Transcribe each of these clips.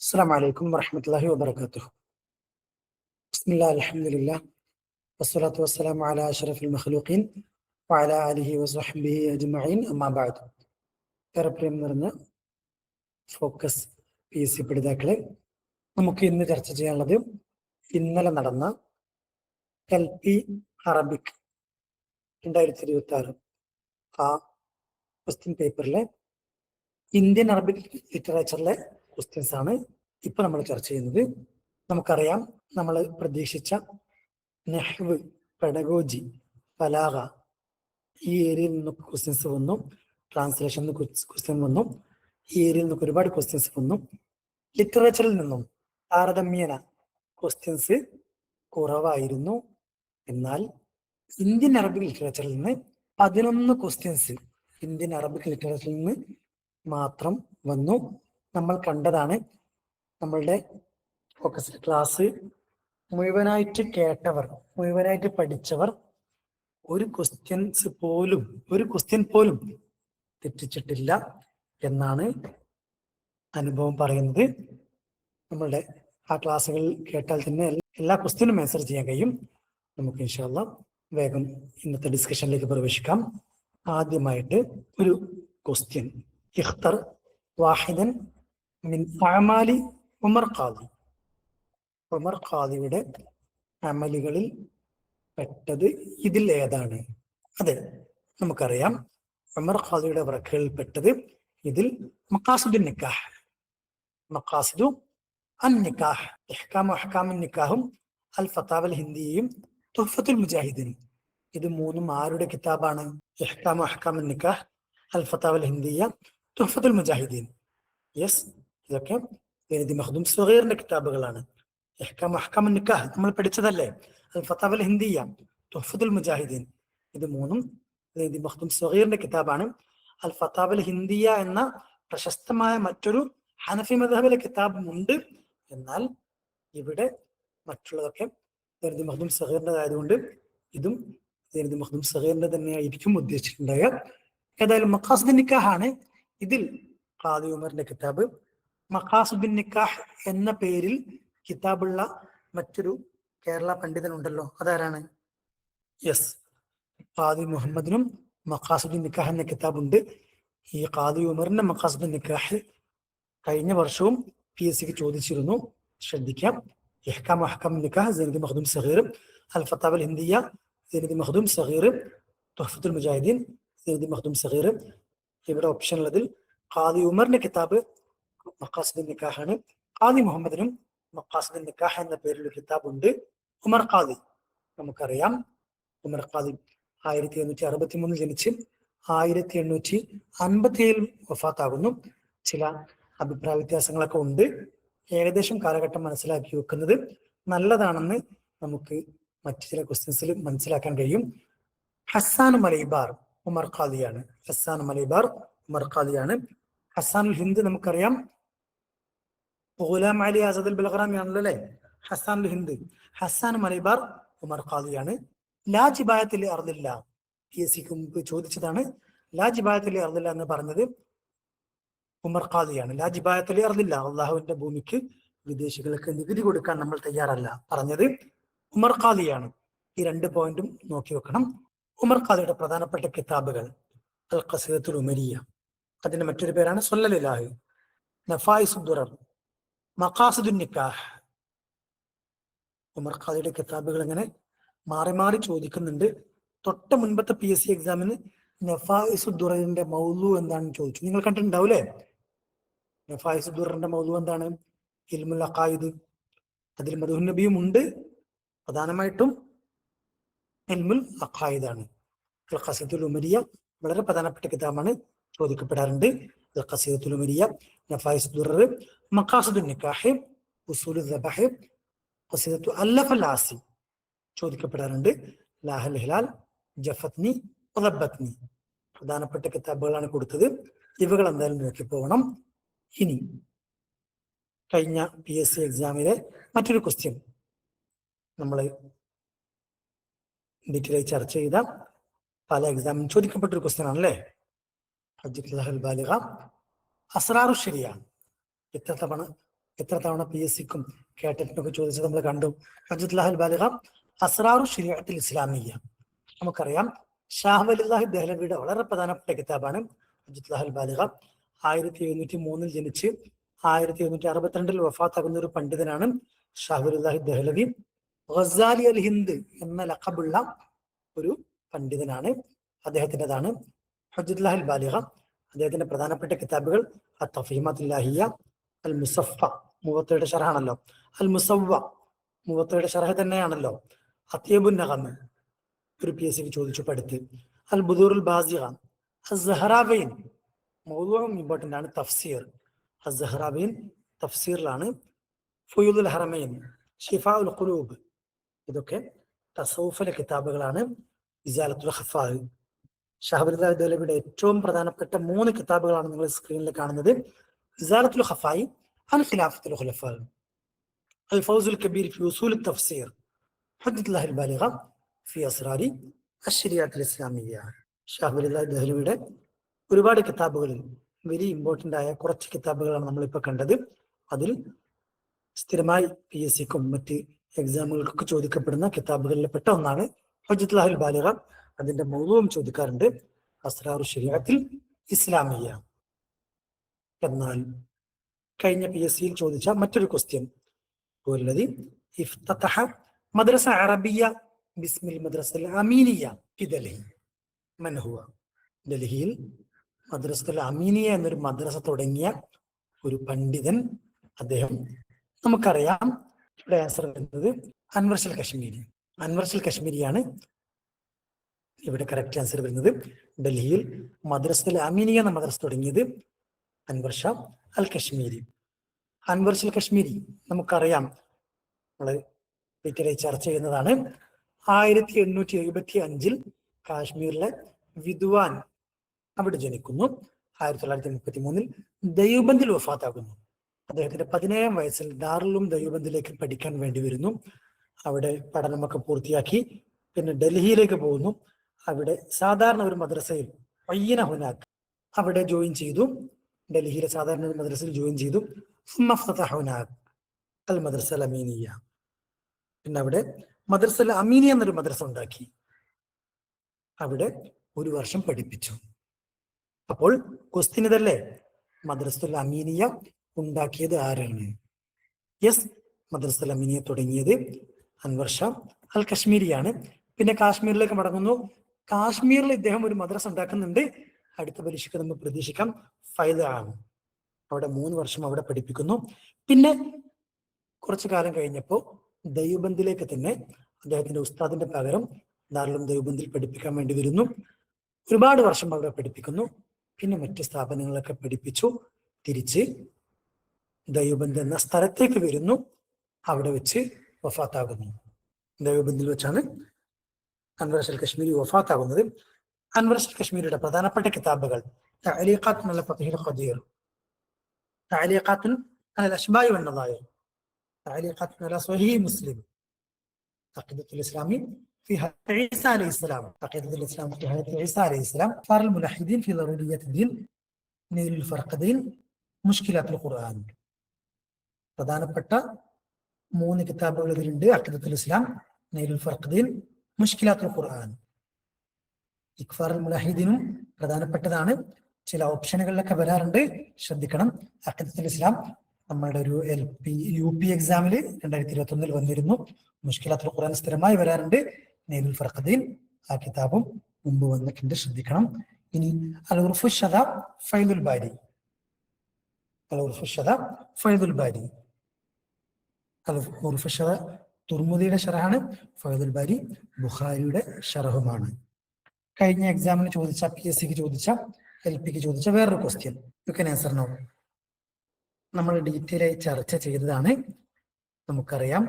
السلام عليكم ورحمة الله وبركاته. بسم الله الحمد لله والصلاة والسلام على أشرف المخلوقين وعلى آله وصحبه أجمعين أما بعد. പ്രിയം നിറഞ്ഞ focus PSC പഠിതാക്കളെ, നമുക്ക് ഇന്ന് ചർച്ച ചെയ്യാനുള്ളത് ഇന്നലെ നടന്ന LP അറബിക് 2026 ആ ക്വസ്റ്റ്യൻ പേപ്പറിലെ ഇന്ത്യൻ അറബിക് ലിറ്ററേച്ചറിലെ ക്വസ്റ്റ്യൻസ് ആണ് ഇപ്പൊ നമ്മൾ ചർച്ച ചെയ്യുന്നത്. നമുക്കറിയാം, നമ്മൾ പ്രതീക്ഷിച്ച നഹ്വ്, പെഡഗോജി, ബലാഗ ഈ ഏരിയയിൽ നിന്നൊക്കെ ക്വസ്റ്റ്യൻസ് വന്നു. ട്രാൻസ്ലേഷൻ ക്വസ്റ്റ്യൻ വന്നു. ഈ ഏരിയയിൽ നിന്നൊക്കെ ഒരുപാട് ക്വസ്റ്റ്യൻസ് വന്നു. ലിറ്ററേച്ചറിൽ നിന്നും താരതമ്യേന ക്വസ്റ്റ്യൻസ് കുറവായിരുന്നു. എന്നാൽ ഇന്ത്യൻ അറബിക് ലിറ്ററേച്ചറിൽ നിന്ന് 11 ക്വസ്റ്റ്യൻസ് ഇന്ത്യൻ അറബിക് ലിറ്ററേച്ചറിൽ നിന്ന് മാത്രം വന്നു. നമ്മൾ കണ്ടതാണ്, നമ്മളുടെ ഫോക്കസ് ക്ലാസ് മുഴുവനായിട്ട് കേട്ടവർ, മുഴുവനായിട്ട് പഠിച്ചവർ ഒരു ക്വസ്റ്റ്യൻ പോലും തെറ്റിച്ചിട്ടില്ല എന്നാണ് അനുഭവം പറയുന്നത്. നമ്മളുടെ ആ ക്ലാസ്സുകൾ കേട്ടാൽ തന്നെ എല്ലാ ക്വസ്റ്റ്യനും ആൻസർ ചെയ്യാൻ കഴിയും. നമുക്ക് ഇൻഷാ അല്ലാഹ് വേഗം ഇന്നത്തെ ഡിസ്കഷനിലേക്ക് പ്രവേശിക്കാം. ആദ്യമായിട്ട് ഒരു ക്വസ്റ്റ്യൻ, ഇഖ്തർ വാഹിദൻ മിൻ അഅമാലി ഉമർ ഖാദി. ഉമർ ഖാദിയുടെ അമലുകളിൽ പെട്ടത് ഇതിൽ ഏതാണ്? അതെ, നമുക്കറിയാം, ഉമർ ഖാദിയുടെ വർക്കുകളിൽ പെട്ടത് ഇതിൽ മഖാസിദുൻ നിക്കാഹ്, മഖാസിദു അൻ നിക്കാഹ്, ഇഹ്കാമു അഹ്കാമുൻ നിക്കാഹും അൽ ഫതാവൽ ഹിന്ദിയും തുഹ്ഫത്തുൽ മുജാഹിദീനും. ഇത് മൂന്നും ആരുടെ കിതാബാണ്? ഇഹ്കാമു അഹ്കാമുൻ നിക്കാഹ്, അൽ ഫതാവൽ ഹിന്ദിയ, തുഹ്ഫത്തുൽ മുജാഹിദീൻ. യെസ്, ഇതൊക്കെ സയ്യിദ് മഖ്ദൂം സ്വഗീറിന്റെ കിതാബുകളാണ്. ഇഹ്കാമു അഹ്കാമുൻ നിക്കാഹ് നമ്മൾ പഠിച്ചതല്ലേ? അൽ ഫതാവൽ ഹിന്ദിയ, തുഹ്ഫത്തുൽ മുജാഹിദീൻ, ഇത് മൂന്നും സയ്യിദ് മഖ്ദൂം സ്വഗീറിന്റെ കിതാബാണ്. അൽ ഫതാവൽ ഹിന്ദിയ എന്ന പ്രശസ്തമായ മറ്റൊരു ഹനഫി മദ്ഹബിലെ കിതാബും ഉണ്ട്. എന്നാൽ ഇവിടെ മറ്റുള്ളതൊക്കെ സയ്യിദ് മഖ്ദൂം സ്വഗീറിന്റെ ആയതുകൊണ്ട് ഇതും സയ്യിദ് മഖ്ദൂം സ്വഗീറിന്റെ തന്നെയായിരിക്കും ഉദ്ദേശിച്ചിട്ടുണ്ടായ. ഏതായാലും മഖാസിദുൻ നിക്കാഹ് ആണ് ഇതിൽ ഖാദി ഉമറിന്റെ കിതാബ്. മഖാസിദുൻ നിക്കാഹ് എന്ന പേരിൽ കിതാബുള്ള മറ്റൊരു കേരള പണ്ഡിതൻ ഉണ്ടല്ലോ, അതാരാണ്? യെസ്, ഖാദി മുഹമ്മദിനും മഖാസിദുൻ നിക്കാഹ് എന്ന കിതാബുണ്ട്. ഈ ഖാദി ഉമറിന്റെ മഖാസിദുൻ നിക്കാഹ് കഴിഞ്ഞ വർഷവും PSCക്ക് ചോദിച്ചിരുന്നു. ശ്രദ്ധിക്കാം, ഇഹ്കാമു അഹ്കാമുൻ നിക്കാഹ് സയ്യിദ് മഖ്ദൂം സ്വഗീർ, അൽ ഫതാവൽ ഹിന്ദിയ സയ്യിദ് മഖ്ദൂം സ്വഗീർ, തുഹ്ഫത്തുൽ മുജാഹിദീൻ സയ്യിദ് മഖ്ദൂം സ്വഗീർ. ഇവിടെ ഓപ്ഷൻ ഉള്ളതിൽ ഖാദി ഉമറിന്റെ കിതാബ് മഖാസിദുൻ നിക്കാഹ് ആണ്. ഖാദി മുഹമ്മദിനും മഖാസിദുൻ നിക്കാഹ് എന്ന പേരിൽ ഒരു കിതാബ് ഉണ്ട്. ഉമർ ഖാദി, നമുക്കറിയാം, ഉമർ ഖാദി 1863 ജനിച്ച് 1857 വഫാത്താകുന്നു. ചില അഭിപ്രായ വ്യത്യാസങ്ങളൊക്കെ ഉണ്ട്. ഏകദേശം കാലഘട്ടം മനസ്സിലാക്കി വെക്കുന്നത് നല്ലതാണെന്ന് നമുക്ക് മറ്റു ചില ക്വസ്റ്റ്യൻസിൽ മനസ്സിലാക്കാൻ കഴിയും. ഹസ്സാൻ മലൈബാർ ഉമർ ഖാദിയാണ്. ഹസ്സാൻ മലൈബാർ ഉമർ ഖാദിയാണ്. ഹസ്സാനുൽ ഹിന്ദ് നമുക്കറിയാം, ഗുലാം അലി ആസാദ് അൽ ബൽഗ്റാമി ആണല്ലോ അല്ലെ ഹസ്സാനുൽ ഹിന്ദ്. ഹസ്സാൻ മലൈബാർ ഉമർ ഖാദിയാണ്. ലാ ജിബായത്തിലെ അർദില്ല, PSCക്ക് മുമ്പ് ചോദിച്ചതാണ്. ലാ ജിബായത്തിലെ അർദില്ല എന്ന് പറഞ്ഞത് ഉമർ ഖാദിയാണ്. ലാ ജിബായത്തിലെ അർദില്ല, അള്ളാഹുവിന്റെ ഭൂമിക്ക് വിദേശികൾക്ക് നികുതി കൊടുക്കാൻ നമ്മൾ തയ്യാറല്ല, പറഞ്ഞത് ഉമർ ഖാദിയാണ്. ഈ 2 പോയിന്റും നോക്കി വെക്കണം. ഉമർ ഖാദിയുടെ പ്രധാനപ്പെട്ട കിതാബുകൾ അൽ ഖസീദത്തുൽ ഉമരിയ, അതിന്റെ മറ്റൊരു പേരാണ് സ്വല്ലൽ ഇലാഹി, നഫായിസുദ് ദുറർ, മഖാസിദുൻ നിക്കാഹ്. ഉമർ ഖാദിയുടെ കിതാബുകൾ ഇങ്ങനെ മാറി മാറി ചോദിക്കുന്നുണ്ട്. തൊട്ട മുൻപത്തെ PSC എക്സാമിന് നഫായിസുദ് ദുററിന്റെ മൗലു എന്താണെന്ന് ചോദിച്ചു. നിങ്ങൾ കണ്ടിട്ടുണ്ടാവൂലേ? നഫായിസുദ് ദുററിന്റെ മൗലു എന്താണ്? ഇൽമുൽ അഖായിദ്. അതിൽ മദ്ഹുൻ നബിയും ഉണ്ട്, പ്രധാനമായിട്ടും ഇൽമുൽ അഖായിദാണ്. അൽ ഖസീദത്തുൽ ഉമരിയ വളരെ പ്രധാനപ്പെട്ട കിതാബാണ്, ചോദിക്കപ്പെടാറുണ്ട്. അൽ ഖസീദത്തുൽ ഉമരിയ, നഫായിസുദ് ദുറർ, മഖാസിദുൻ നിക്കാഹ്, ഉസൂലുൽ ദബഹ്, ഖസീദത്തു അല്ലഫൽ ആസി ചോദിക്കപ്പെടാറുണ്ട്. ലാഹൽ ഹിലാൽ, ജഫത്നി, ഉദബത്നി, പ്രധാനപ്പെട്ട കിതാബുകളാണ് കൊടുത്തത്. ഇവകൾ എന്തായാലും നോക്കി പോകണം. ഇനി കഴിഞ്ഞ PSC എക്സാമിലെ മറ്റൊരു ക്വസ്റ്റ്യൻ നമ്മൾ ഡീറ്റെയിൽ ആയി ചർച്ച ചെയ്ത പല എക്സാമിനും ചോദിക്കപ്പെട്ടൊരു ക്വസ്റ്റ്യൻ ആണല്ലേ. ഹജ്ജത്തുൽ ബാലിഗ അസ്റാറു ശരിയ എത്ര തവണ എത്ര തവണ PSCക്കും കേട്ടിട്ടൊക്കെ ചോദിച്ചത് നമ്മൾ കണ്ടു. ഹുജ്ജത്തുൽ ബാലിഗ അസ്റാറു ശരീഅത്തുൽ ഇസ്ലാമിയ്യ. നമുക്കറിയാം ഷാഹ് വലില്ലാഹി ദഹ്ലവിയുടെ വളരെ പ്രധാനപ്പെട്ട കിതാബാണ് ഹുജ്ജത്തുൽ ബാലിഗ. 1703 ജനിച്ച് 1762 വഫാത്താകുന്ന ഒരു പണ്ഡിതനാണ് ഷാഹ് വലില്ലാഹി ദഹ്ലവി. ഗസാലി അൽ ഹിന്ദ് എന്ന ലഖബുള്ള ഒരു പണ്ഡിതനാണ്. അദ്ദേഹത്തിൻ്റെതാണ് ഹുജ്ജത്തുൽ ബാലിഗ. അദ്ദേഹത്തിന്റെ പ്രധാനപ്പെട്ട കിതാബുകൾ അത്തഫീമത്തുല്ലാഹിയ, അൽ മുസഫ മുവത്തയുടെ ഷറഹാണല്ലോ, അൽ മുസവ്വ മുവത്തയുടെ ഷറഹ തന്നെയാണല്ലോ, അത്യബുൻ നഗം ഒരു PSCക്ക് ചോദിച്ചു പഠിത്ത്, അൽ ബുദൂറുൽ ബാസിഖ, അസ്സഹറാബൈൻ മൗദൂഉം ഇമ്പോർട്ടന്റ് ആണ്, തഫ്സീർ അസ്സഹറാബൈൻ തഫ്സീറിലാണ്, ഫുയൂദുൽ ഹറമൈൻ, ഷിഫാഉൽ ഖുലൂബ് ഇതൊക്കെ തസൗഫിലെ കിതാബുകളാണ്. ഇസാലത്തുൽ ഖഫാ ഷാഹ് വലില്ലാഹി ദഹ്ലവിയുടെ ഏറ്റവും പ്രധാനപ്പെട്ട 3 കിതാബുകളാണ് നിങ്ങൾ സ്ക്രീനിൽ കാണുന്നത്. ഇസാലത്തുൽ ഖഫായി, അൻ ഖിലാഫത്തുൽ ഖുലഫാ, അൽ ഫൗസുൽ കബീർ ഫി ഉസൂൽ തഫ്സീർ, ഹുജ്ജത്തുൽ ബാലിഗ ഫി അസ്റാരി അശ്ശരിയത്തുൽ ഇസ്ലാമിയ്യ. ഷാഹ് വലില്ലാഹി ദഹ്ലവിയുടെ ഒരുപാട് കിതാബുകളിൽ വെരി ഇമ്പോർട്ടന്റ് ആയ കുറച്ച് കിതാബുകളാണ് നമ്മളിപ്പോൾ കണ്ടത്. അതിൽ സ്ഥിരമായി PSCക്കും മറ്റ് എക്സാമുകൾക്കൊക്കെ ചോദിക്കപ്പെടുന്ന കിതാബുകളിൽ പെട്ട ഒന്നാണ് ഹുജ്ജത്തുൽ ബാലിഗ. അതിന്റെ മൗദൂഉം ചോദിക്കാറുണ്ട്, അസ്റാറു ശരീഅത്തുൽ ഇസ്ലാമിയ്യ. എന്നാൽ കഴിഞ്ഞ PSCയിൽ ചോദിച്ച മറ്റൊരു ക്വസ്റ്റ്യൻ, വല്ലദി ഇഫ്തതഹ മദ്രസ അറബിയ്യ ബിസ്മിൽ മദ്രസൽ അമീനിയ്യ ഫി ഡൽഹി മൻ ഹുവ. ഡൽഹിയിൽ മദ്രസത്തുൽ അമീനിയ എന്നൊരു മദ്രസ തുടങ്ങിയ ഒരു പണ്ഡിതൻ, അദ്ദേഹം നമുക്കറിയാം. ഇവിടെ ആൻസർ വരുന്നത് അൻവർ കശ്മീരി. അൻവർ കശ്മീരിയാണ് ഇവിടെ കറക്റ്റ് ആൻസർ വരുന്നത്. ഡൽഹിയിൽ മദ്രസത്തുൽ അമീനിയ എന്ന മദ്രസ തുടങ്ങിയത് അൻവർ ഷാ അൽ കശ്മീരി. അൻവർ കശ്മീരി നമുക്കറിയാം, നമ്മൾ ഡീറ്റെയിലായി ചർച്ച ചെയ്യുന്നതാണ്. 1875 കാശ്മീരിലെ വിദ്വാൻ അവിടെ ജനിക്കുന്നു. 1933 ദൈവബന്ദിൽ വഫാത്താകുന്നു. അദ്ദേഹത്തിന്റെ 17 വയസ്സിൽ ദാറുലും ദൈവബന്ദിലേക്ക് പഠിക്കാൻ വേണ്ടി വരുന്നു. അവിടെ പഠനമൊക്കെ പൂർത്തിയാക്കി പിന്നെ ഡൽഹിയിലേക്ക് പോകുന്നു. അവിടെ സാധാരണ ഒരു മദ്രസയിൽ പയ്യന ഹുനാക്ക് അവിടെ ജോയിൻ ചെയ്തു. ഡൽഹിയിലെ സാധാരണ ഒരു മദ്രസയിൽ ജോയിൻ ചെയ്തു. അൽ മദ്രസ അമീനിയ, പിന്നെ അവിടെ മദ്രസ അമീനിയ എന്നൊരു മദ്രസ ഉണ്ടാക്കി. അവിടെ 1 വർഷം പഠിപ്പിച്ചു. അപ്പോൾ ക്വസ്റ്റ്യൻ ഇതല്ലേ, മദ്രസത്തുൽ അമീനിയ ഉണ്ടാക്കിയത് ആരാണ്? യെസ്, മദ്രസത്തുൽ അമീനിയ തുടങ്ങിയത് അൻവർ ഷാ അൽ കശ്മീരിയാണ്. പിന്നെ കാശ്മീരിലേക്ക് മടങ്ങുന്നു. കാശ്മീരിൽ ഇദ്ദേഹം ഒരു മദ്രസ ഉണ്ടാക്കുന്നുണ്ട്. അടുത്ത പരീക്ഷയ്ക്ക് നമ്മൾ പ്രതീക്ഷിക്കാം ഫൈദ ആണ്. അവിടെ 3 വർഷം അവിടെ പഠിപ്പിക്കുന്നു. പിന്നെ കുറച്ചു കാലം കഴിഞ്ഞപ്പോൾ ദൈവബന്ദിലേക്ക് തന്നെ അദ്ദേഹത്തിന്റെ ഉസ്താദിന്റെ പകരം ദാറുലും ദൈവബന്ദിൽ പഠിപ്പിക്കാൻ വേണ്ടി വരുന്നു. ഒരുപാട് വർഷം അവിടെ പഠിപ്പിക്കുന്നു. പിന്നെ മറ്റ് സ്ഥാപനങ്ങളൊക്കെ പഠിപ്പിച്ചു. തിരിച്ച് ദൈവബന്ദ് എന്ന സ്ഥലത്തേക്ക് വരുന്നു. അവിടെ വെച്ച് വഫാത്താകുന്നു. ദൈവബന്ദിൽ വെച്ചാണ് അൻവർ കശ്മീരി വഫാത്താകുന്നത്. അൻവർ കശ്മീരിയുടെ പ്രധാനപ്പെട്ട കിതാബുകൾ തഅലീഖാത്തുൻ അല ഫത്ഹിൽ ഖദീർ, തഅലീഖാത്തുൻ അല അശ്ബാഇ വന്നദായിർ, തഅലീഖാത്തുൻ അല സ്വഹീഹ് മുസ്ലിം, തഖീദത്തുൽ ഇസ്ലാമി في حياة عيسى عليه السلام، عقيدة الإسلام في حياة عيسى عليه السلام، فار الملحدين في ضرورية الدين، نيل الفرقدين، مشكلات القرآن. പ്രധാനപ്പെട്ട 3 കിതാബുകൾ ഇതിലുണ്ട്. അഖീദത്തുൽ ഇസ്ലാം, നൈലുൽ ഫർഖദീൻ, മുശ്കിലാത്തുൽ ഖുർആൻ. ഇക്ഫാറുൽ മുലഹിദീനും പ്രധാനപ്പെട്ടതാണ്. ചില ഓപ്ഷനുകളിലൊക്കെ വരാറുണ്ട്, ശ്രദ്ധിക്കണം. അഖീദത്തുൽ ഇസ്ലാം നമ്മളുടെ ഒരു LP UP എക്സാമിൽ 2021 വന്നിരുന്നു. മുശ്കിലാത്തുൽ ഖുർആൻ സ്ഥിരമായി വരാറുണ്ട്. നൈലുൽ ഫർഖദീൻ ആ കിതാബും മുമ്പ് വന്നിട്ടുണ്ട്, ശ്രദ്ധിക്കണം. ഇനി അൽ ഉർഫുശ്ശദ ഫൈദുൽ ബാരി, അൽ ഉർഫുശ്ശദ ഫൈദുൽ ബാരി, അൽ ഉർഫുശ്ശദ തുർമുദിയുടെ ഷറഹാണ്, ഫൈദുൽ ബാരി ബുഖാരിയുടെ ഷറഹുമാണ്. കഴിഞ്ഞ എക്സാമിന് ചോദിച്ച PSCക്ക് ചോദിച്ച LPക്ക് ചോദിച്ച വേറൊരു question, you can answer now. നമ്മൾ ഡീറ്റെയിൽ ആയി ചർച്ച ചെയ്തതാണ്. നമുക്കറിയാം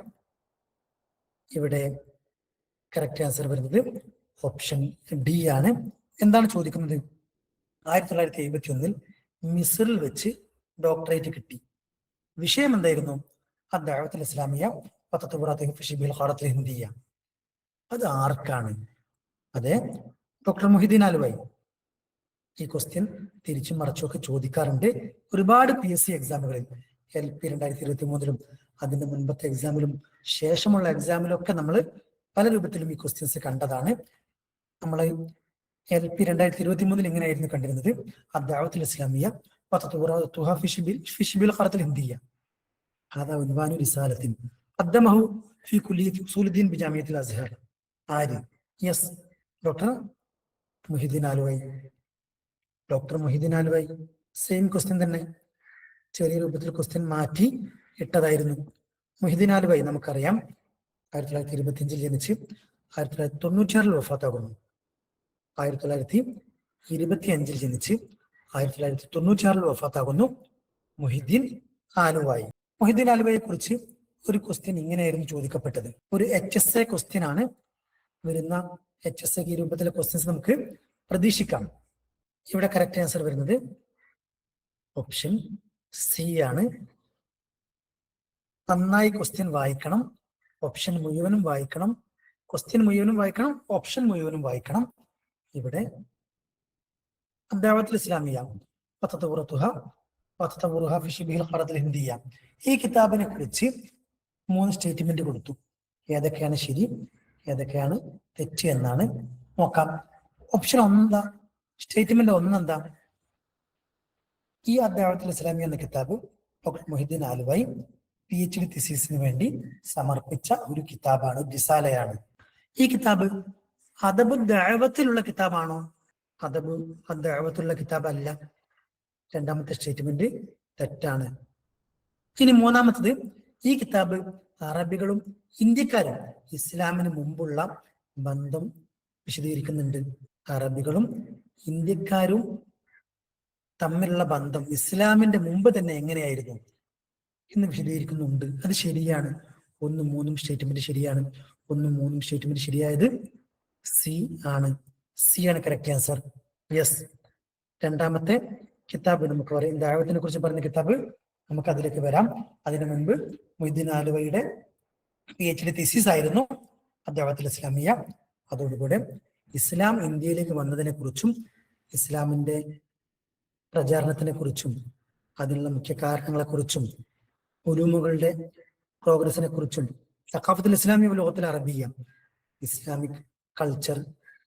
ഇവിടെ കറക്റ്റ് ആൻസർ വരുന്നത് ഓപ്ഷൻ ഡി ആണ്. എന്താണ് ചോദിക്കുന്നത്? 1971 മിസ്റിൽ വെച്ച് ഡോക്ടറേറ്റ് കിട്ടി. വിഷയം എന്തായിരുന്നു? അദ്ദഅവത്തുൽ ഇസ്ലാമിയ വതതവറാത്തുഹു ഫി ശിബിൽ ഖാറത്തുൽ ഹിന്ദിയ. അത് ആർക്കാണ്? അതെ, ഡോക്ടർ മുഹിദ്ദീൻ അൽവൈ. ഈ ക്വസ്റ്റ്യൻ തിരിച്ചും മറിച്ചുമൊക്കെ ചോദിക്കാറുണ്ട് ഒരുപാട് PSC എക്സാമുകളിൽ. LP 2023 അതിന്റെ മുൻപത്തെ എക്സാമിലും ശേഷമുള്ള എക്സാമിലൊക്കെ നമ്മൾ പല രൂപത്തിലും ഈ ക്വസ്റ്റ്യൻസ് കണ്ടതാണ്. നമ്മൾ LP 2023 ഇങ്ങനെയായിരുന്നു കണ്ടിരുന്നത്: അദ്ദഅവത്തുൽ ഇസ്ലാമിയ്യ വതത്വറുഹാ ഫി ശിബിൽ ഖറത്തുൽ ഹിന്ദിയ്യ. هذا عنوان رسالة قدمه في كلية أصول الدين بجامعة الأزهر. ആര്? Yes, doctor Mohiyuddin Alwaye. Doctor Mohiyuddin Alwaye same question തന്നെ ചെറിയ രൂപത്തിൽ ക്വസ്റ്റ്യൻ മാറ്റി ഇട്ടതായിരുന്നു. മുഹിദ്ദീൻ ആലുവൈ നമുക്കറിയാം 1925 ജനിച്ച് 1996 വഫാത്താകുന്നു. 1925 ജനിച്ച് 1996 വഫാത്താകുന്നു മുഹിദ്ദീൻ ആലുവായി. മുഹിദ്ദീൻ ആലുവയെ കുറിച്ച് ഒരു ക്വസ്റ്റ്യൻ ഇങ്ങനെയായിരുന്നു ചോദിക്കപ്പെട്ടത്. ഒരു HSA ക്വസ്റ്റ്യൻ ആണ് വരുന്ന. HSA ഈ രൂപത്തിലെ ക്വസ്റ്റ്യൻസ് നമുക്ക് പ്രതീക്ഷിക്കാം. ഇവിടെ കറക്റ്റ് ആൻസർ വരുന്നത് ഓപ്ഷൻ സി ആണ്. നന്നായി ക്വസ്റ്റ്യൻ വായിക്കണം, ഓപ്ഷൻ മുഴുവനും വായിക്കണം, ക്വസ്റ്റ്യൻ മുഴുവനും വായിക്കണം, ഓപ്ഷൻ മുഴുവനും വായിക്കണം. ഇവിടെ അദ്ദഅവത്തുൽ ഇസ്ലാമിയ്യ വതത്വറുഹാ ഫി ശിബിൽ ഖറത്തുൽ ഹിന്ദിയ്യ ഈ കിതാബിനെ കുറിച്ച് 3 സ്റ്റേറ്റ്മെന്റ് കൊടുത്തു. ഏതൊക്കെയാണ് ശരി, ഏതൊക്കെയാണ് തെറ്റ് എന്നാണ് നോക്കാം. ഓപ്ഷൻ 1 എന്താ? സ്റ്റേറ്റ്മെന്റ് 1 എന്താ? ഈ അദ്ദഅവത്തുൽ ഇസ്ലാമിയ്യ എന്ന കിതാബ് ഡോക്ടർ മുഹിദ്ദീൻ ആലുവൈ PhD തീസിസിന് വേണ്ടി സമർപ്പിച്ച ഒരു കിതാബാണ്, റിസാലയാണ്. ഈ കിതാബ് അദബു ദഅവത്തിലുള്ള കിതാബാണോ? അദബു ദഅവത്തിലുള്ള കിതാബ് അല്ല. രണ്ടാമത്തെ സ്റ്റേറ്റ്മെന്റ് തെറ്റാണ്. ഇനി മൂന്നാമത്തത്, ഈ കിതാബ് അറബികളും ഇന്ത്യക്കാരും ഇസ്ലാമിന് മുമ്പുള്ള ബന്ധം വിശദീകരിക്കുന്നുണ്ട്. അറബികളും ഇന്ത്യക്കാരും തമ്മിലുള്ള ബന്ധം ഇസ്ലാമിന്റെ മുമ്പ് തന്നെ എങ്ങനെയായിരുന്നു എന്ന് വിശദീകരിക്കുന്നുണ്ട്. അത് ശരിയാണ്. 1, 3 സ്റ്റേറ്റ്മെന്റ് ശരിയാണ്. 1, 3 സ്റ്റേറ്റ്മെന്റ് ശരിയായത് സി ആണ്. സി ആണ് കറക്റ്റ് ആൻസർ. യെസ്. രണ്ടാമത്തെ കിതാബ് നമുക്ക് പറയാം. ദഅവത്തിനെ കുറിച്ച് പറഞ്ഞ കിതാബ് നമുക്ക് അതിലേക്ക് വരാം. അതിനു മുൻപ് മുഹിദ്ദീൻ ആലുവയുടെ PhD തീസിസ് ആയിരുന്നു അദ്ദഅവത്തുൽ ഇസ്ലാമിയ്യ. അതോടുകൂടെ ഇസ്ലാം ഇന്ത്യയിലേക്ക് വന്നതിനെ കുറിച്ചും ഇസ്ലാമിന്റെ പ്രചാരണത്തിനെ കുറിച്ചും അതിനുള്ള മുഖ്യ കാരണങ്ങളെ കുറിച്ചും ഉലൂമുകളുടെ പ്രോഗ്രസിനെ കുറിച്ചും സഖാഫത്തുൽ ഇസ്ലാമിയ്യ വൽ ലുഗത്തുൽ Arabiya, Islamic culture,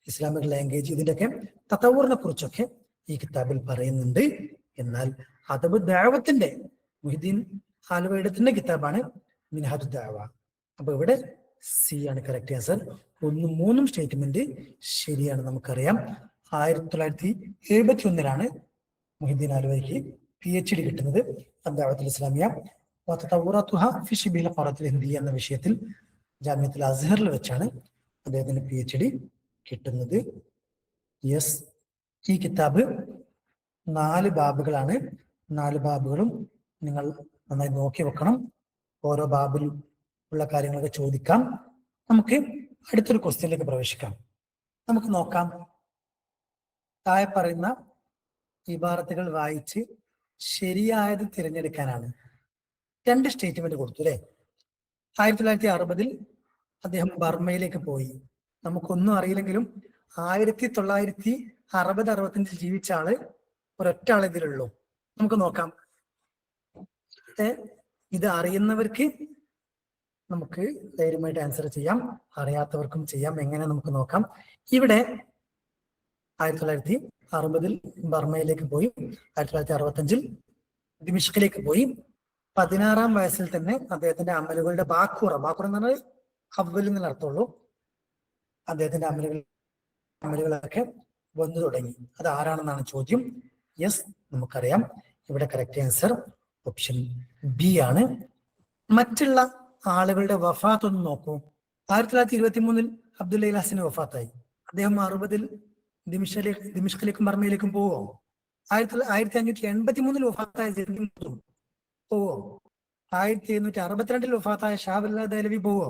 Islamic language, ഇതിന്റെയൊക്കെ തതവ്വുറിനെ കുറിച്ചൊക്കെ ഈ കിതാബിൽ പറയുന്നുണ്ട്. എന്നാൽ അദബ് ദഅവത്തിന്റെ മുഹിദ്ദീൻ ആലുവയുടെ തന്നെ കിതാബാണ് മിൻഹാജുദ് ദഅവ. അപ്പൊ ഇവിടെ സി ആണ് കറക്റ്റ് ആൻസർ. 1, 3 സ്റ്റേറ്റ്മെന്റ് ശരിയാണ്. നമുക്കറിയാം 1971 മുഹിദ്ദീൻ ആലുവയ്ക്ക് PhD കിട്ടുന്നത്. അദ്ദഅവത്തുൽ ഇസ്ലാമിയ്യ വതത്വറുഹാ ഫി ശിബിൽ ഖറത്തുൽ ഹിന്ദിയ്യ എന്ന വിഷയത്തിൽ ജാമിഅത്തുൽ അസ്ഹറിൽ വെച്ചാണ് അദ്ദേഹത്തിന് PhD കിട്ടുന്നത്. യെസ്. ഈ കിതാബ് 4 ബാബുകളാണ്. 4 ബാബുകളും നിങ്ങൾ നന്നായി നോക്കി വെക്കണം. ഓരോ ബാബിലും ഉള്ള കാര്യങ്ങളൊക്കെ ചോദിക്കാം. നമുക്ക് അടുത്തൊരു ക്വസ്റ്റ്യനിലേക്ക് പ്രവേശിക്കാം. നമുക്ക് നോക്കാം. താഴെ പറയുന്ന ഇബാറത്തുകൾ വായിച്ച് ശരിയായത് തിരഞ്ഞെടുക്കാനാണ്. 2 സ്റ്റേറ്റ്മെന്റ് കൊടുത്തു അല്ലെ. 1960 അദ്ദേഹം ബർമയിലേക്ക് പോയി. നമുക്കൊന്നും അറിയില്ലെങ്കിലും 1960-65 ജീവിച്ച ആള് ഒരൊറ്റ ആൾ ഇതിലുള്ളൂ. നമുക്ക് നോക്കാം. ഇത് അറിയുന്നവർക്ക് നമുക്ക് ധൈര്യമായിട്ട് ആൻസർ ചെയ്യാം, അറിയാത്തവർക്കും ചെയ്യാം. എങ്ങനെ നമുക്ക് നോക്കാം. ഇവിടെ 1960 ബർമയിലേക്ക് പോയി, 1965 ദിമിഷ്കിലേക്ക് പോയി. 16-ാം വയസ്സിൽ തന്നെ അദ്ദേഹത്തിന്റെ അമലുകളുടെ ബാക്കൂറ എന്ന് പറഞ്ഞാൽ അവൽ എന്നുള്ള അർത്ഥമുള്ളൂ. അദ്ദേഹത്തിന്റെ അമലുകളൊക്കെ വന്നു തുടങ്ങി. അത് ആരാണെന്നാണ് ചോദ്യം. യെസ്, നമുക്കറിയാം. ഇവിടെ കറക്റ്റ് ആൻസർ ഓപ്ഷൻ ബി ആണ്. മറ്റുള്ള ആളുകളുടെ വഫാത്ത് ഒന്ന് നോക്കൂ. 1923 അബ്ദുൽ ഇലാസിന് വഫാത്തായി. അദ്ദേഹം 60 ദിമിഷ്കിലേക്കും ബർമയിലേക്കും പോവോ? 1583 വഫാത്തായ പോവോ? 1762 വഫാത്തായ ഷാഹ് ദഹ്ലവി പോവോ?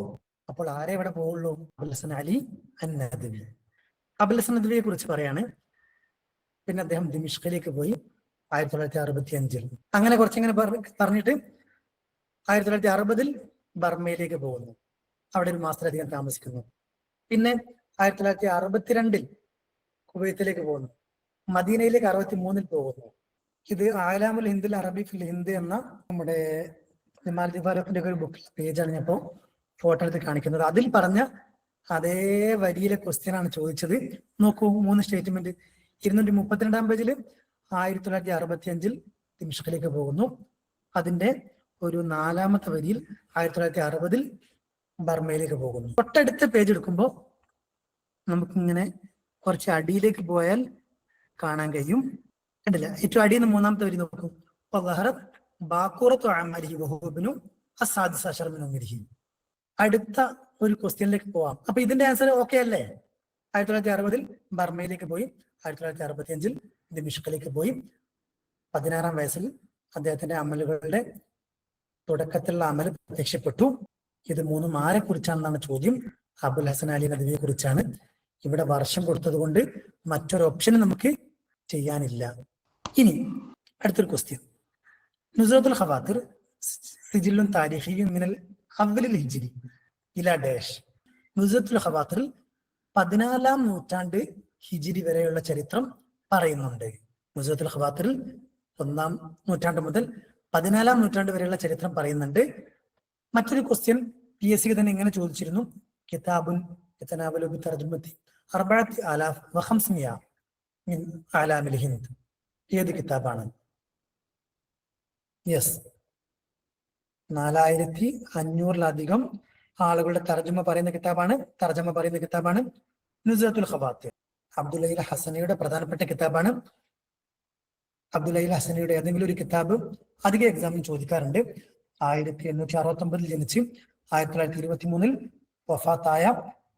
അപ്പോൾ ആരെ ഇവിടെ പോവുള്ളൂ? അബുൽ ഹസൻ അലി അൻ-നദ്വി. അബുൽ ഹസൻ നദ്വിയെ കുറിച്ച് പറയാണ്. പിന്നെ അദ്ദേഹം ദിമിഷ്കിലേക്ക് പോയി 1965. അങ്ങനെ കുറച്ചിങ്ങനെ പറഞ്ഞിട്ട് 1960 ബർമയിലേക്ക് പോകുന്നു. അവിടെ ഒരു മാസത്തിലധികം താമസിക്കുന്നു. പിന്നെ 1962 കുവൈത്തിലേക്ക് പോകുന്നു. മദീനയിലേക്ക് 63 പോകുന്നു. ഇത് ആലാമുൽ ഹിന്ദിൽ അറബി ഫിൽ ഹിന്ദ് എന്ന നമ്മുടെ മാലതി ഫാറൂഖിന്റെ ഒരു ബുക്ക് പേജാണ് ഞാൻ ഇപ്പോൾ ഫോട്ടോ എടുത്ത് കാണിക്കുന്നത്. അതിൽ പറഞ്ഞ അതേ വരിയിലെ ക്വസ്റ്റ്യൻ ആണ് ചോദിച്ചത്. നോക്കൂ, 3 സ്റ്റേറ്റ്മെന്റ്. 232 പേജിൽ 1965 ദിമിഷ്കിലേക്ക് പോകുന്നു. അതിന്റെ ഒരു 4ാമത്തെ വരിയിൽ 1960 ബർമയിലേക്ക് പോകുന്നു. തൊട്ടടുത്ത പേജ് എടുക്കുമ്പോൾ നമുക്കിങ്ങനെ കുറച്ച് അടിയിലേക്ക് പോയാൽ കാണാൻ കഴിയും. കണ്ടില്ല, ഏറ്റവും അടിയിൽ നിന്ന് 3ാമത്തെ വരി നോക്കൂ. അടുത്ത ഒരു ക്വസ്റ്റ്യനിലേക്ക് പോവാം. അപ്പൊ ഇതിന്റെ ആൻസർ ഓക്കെ അല്ലേ? 1960 ബർമയിലേക്ക് പോയി, 1965 ദിമിഷ്കിലേക്ക് പോയി. 16ാം വയസ്സിൽ അദ്ദേഹത്തിന്റെ അമലുകളുടെ തുടക്കത്തിലുള്ള അമൽ പ്രത്യക്ഷപ്പെട്ടു. ഇത് 3 ആരെ കുറിച്ചാണെന്നാണ് ചോദ്യം. അബുൽ ഹസൻ അലി നദ്വിയെ കുറിച്ചാണ്. ഇവിടെ വർഷം കൊടുത്തത് കൊണ്ട് മറ്റൊരു ഓപ്ഷൻ നമുക്ക് ചെയ്യാനില്ല. ഇനി അടുത്തൊരു ക്വസ്റ്റ്യൻ. നുസ്രത്തുൽ ഖവാതിർ സിജില്ലുൻ താരിഖിയ്യുൻ മിനൽ അവ്വലിൽ ഹിജ്രി ഇലാ ഡാഷ്. നുസ്രത്തുൽ ഖവാതിറിൽ 14ാം നൂറ്റാണ്ട് ഹിജ്രി വരെയുള്ള ചരിത്രം പറയുന്നുണ്ട്. നുസ്രത്തുൽ ഖവാതിറിൽ 1ാം നൂറ്റാണ്ട് മുതൽ 14ാം നൂറ്റാണ്ട് വരെയുള്ള ചരിത്രം പറയുന്നുണ്ട്. മറ്റൊരു ക്വസ്റ്റ്യൻ PSC തന്നെ ഇങ്ങനെ ചോദിച്ചിരുന്നു. കിതാബുൻ യതനാവലു ബിതർജുമതി 4500 മിൻ അലാമിൽ ഹിന്ദ്. ഏത് കിതാബാണ്? യെസ്, 4500-ലധികം ആളുകളുടെ തർജമ പറയുന്ന കിതാബാണ് നുസ്രത്തുൽ ഖവാതിർ. അബ്ദുൽ ഹസനിയുടെ പ്രധാനപ്പെട്ട കിതാബാണ്. അബ്ദുൽ ഹസനിയുടെ ഏതെങ്കിലും ഒരു കിതാബ് അധിക എക്സാമിന് ചോദിക്കാറുണ്ട്. 1869 ജനിച്ച് 1923 വഫാത്തായ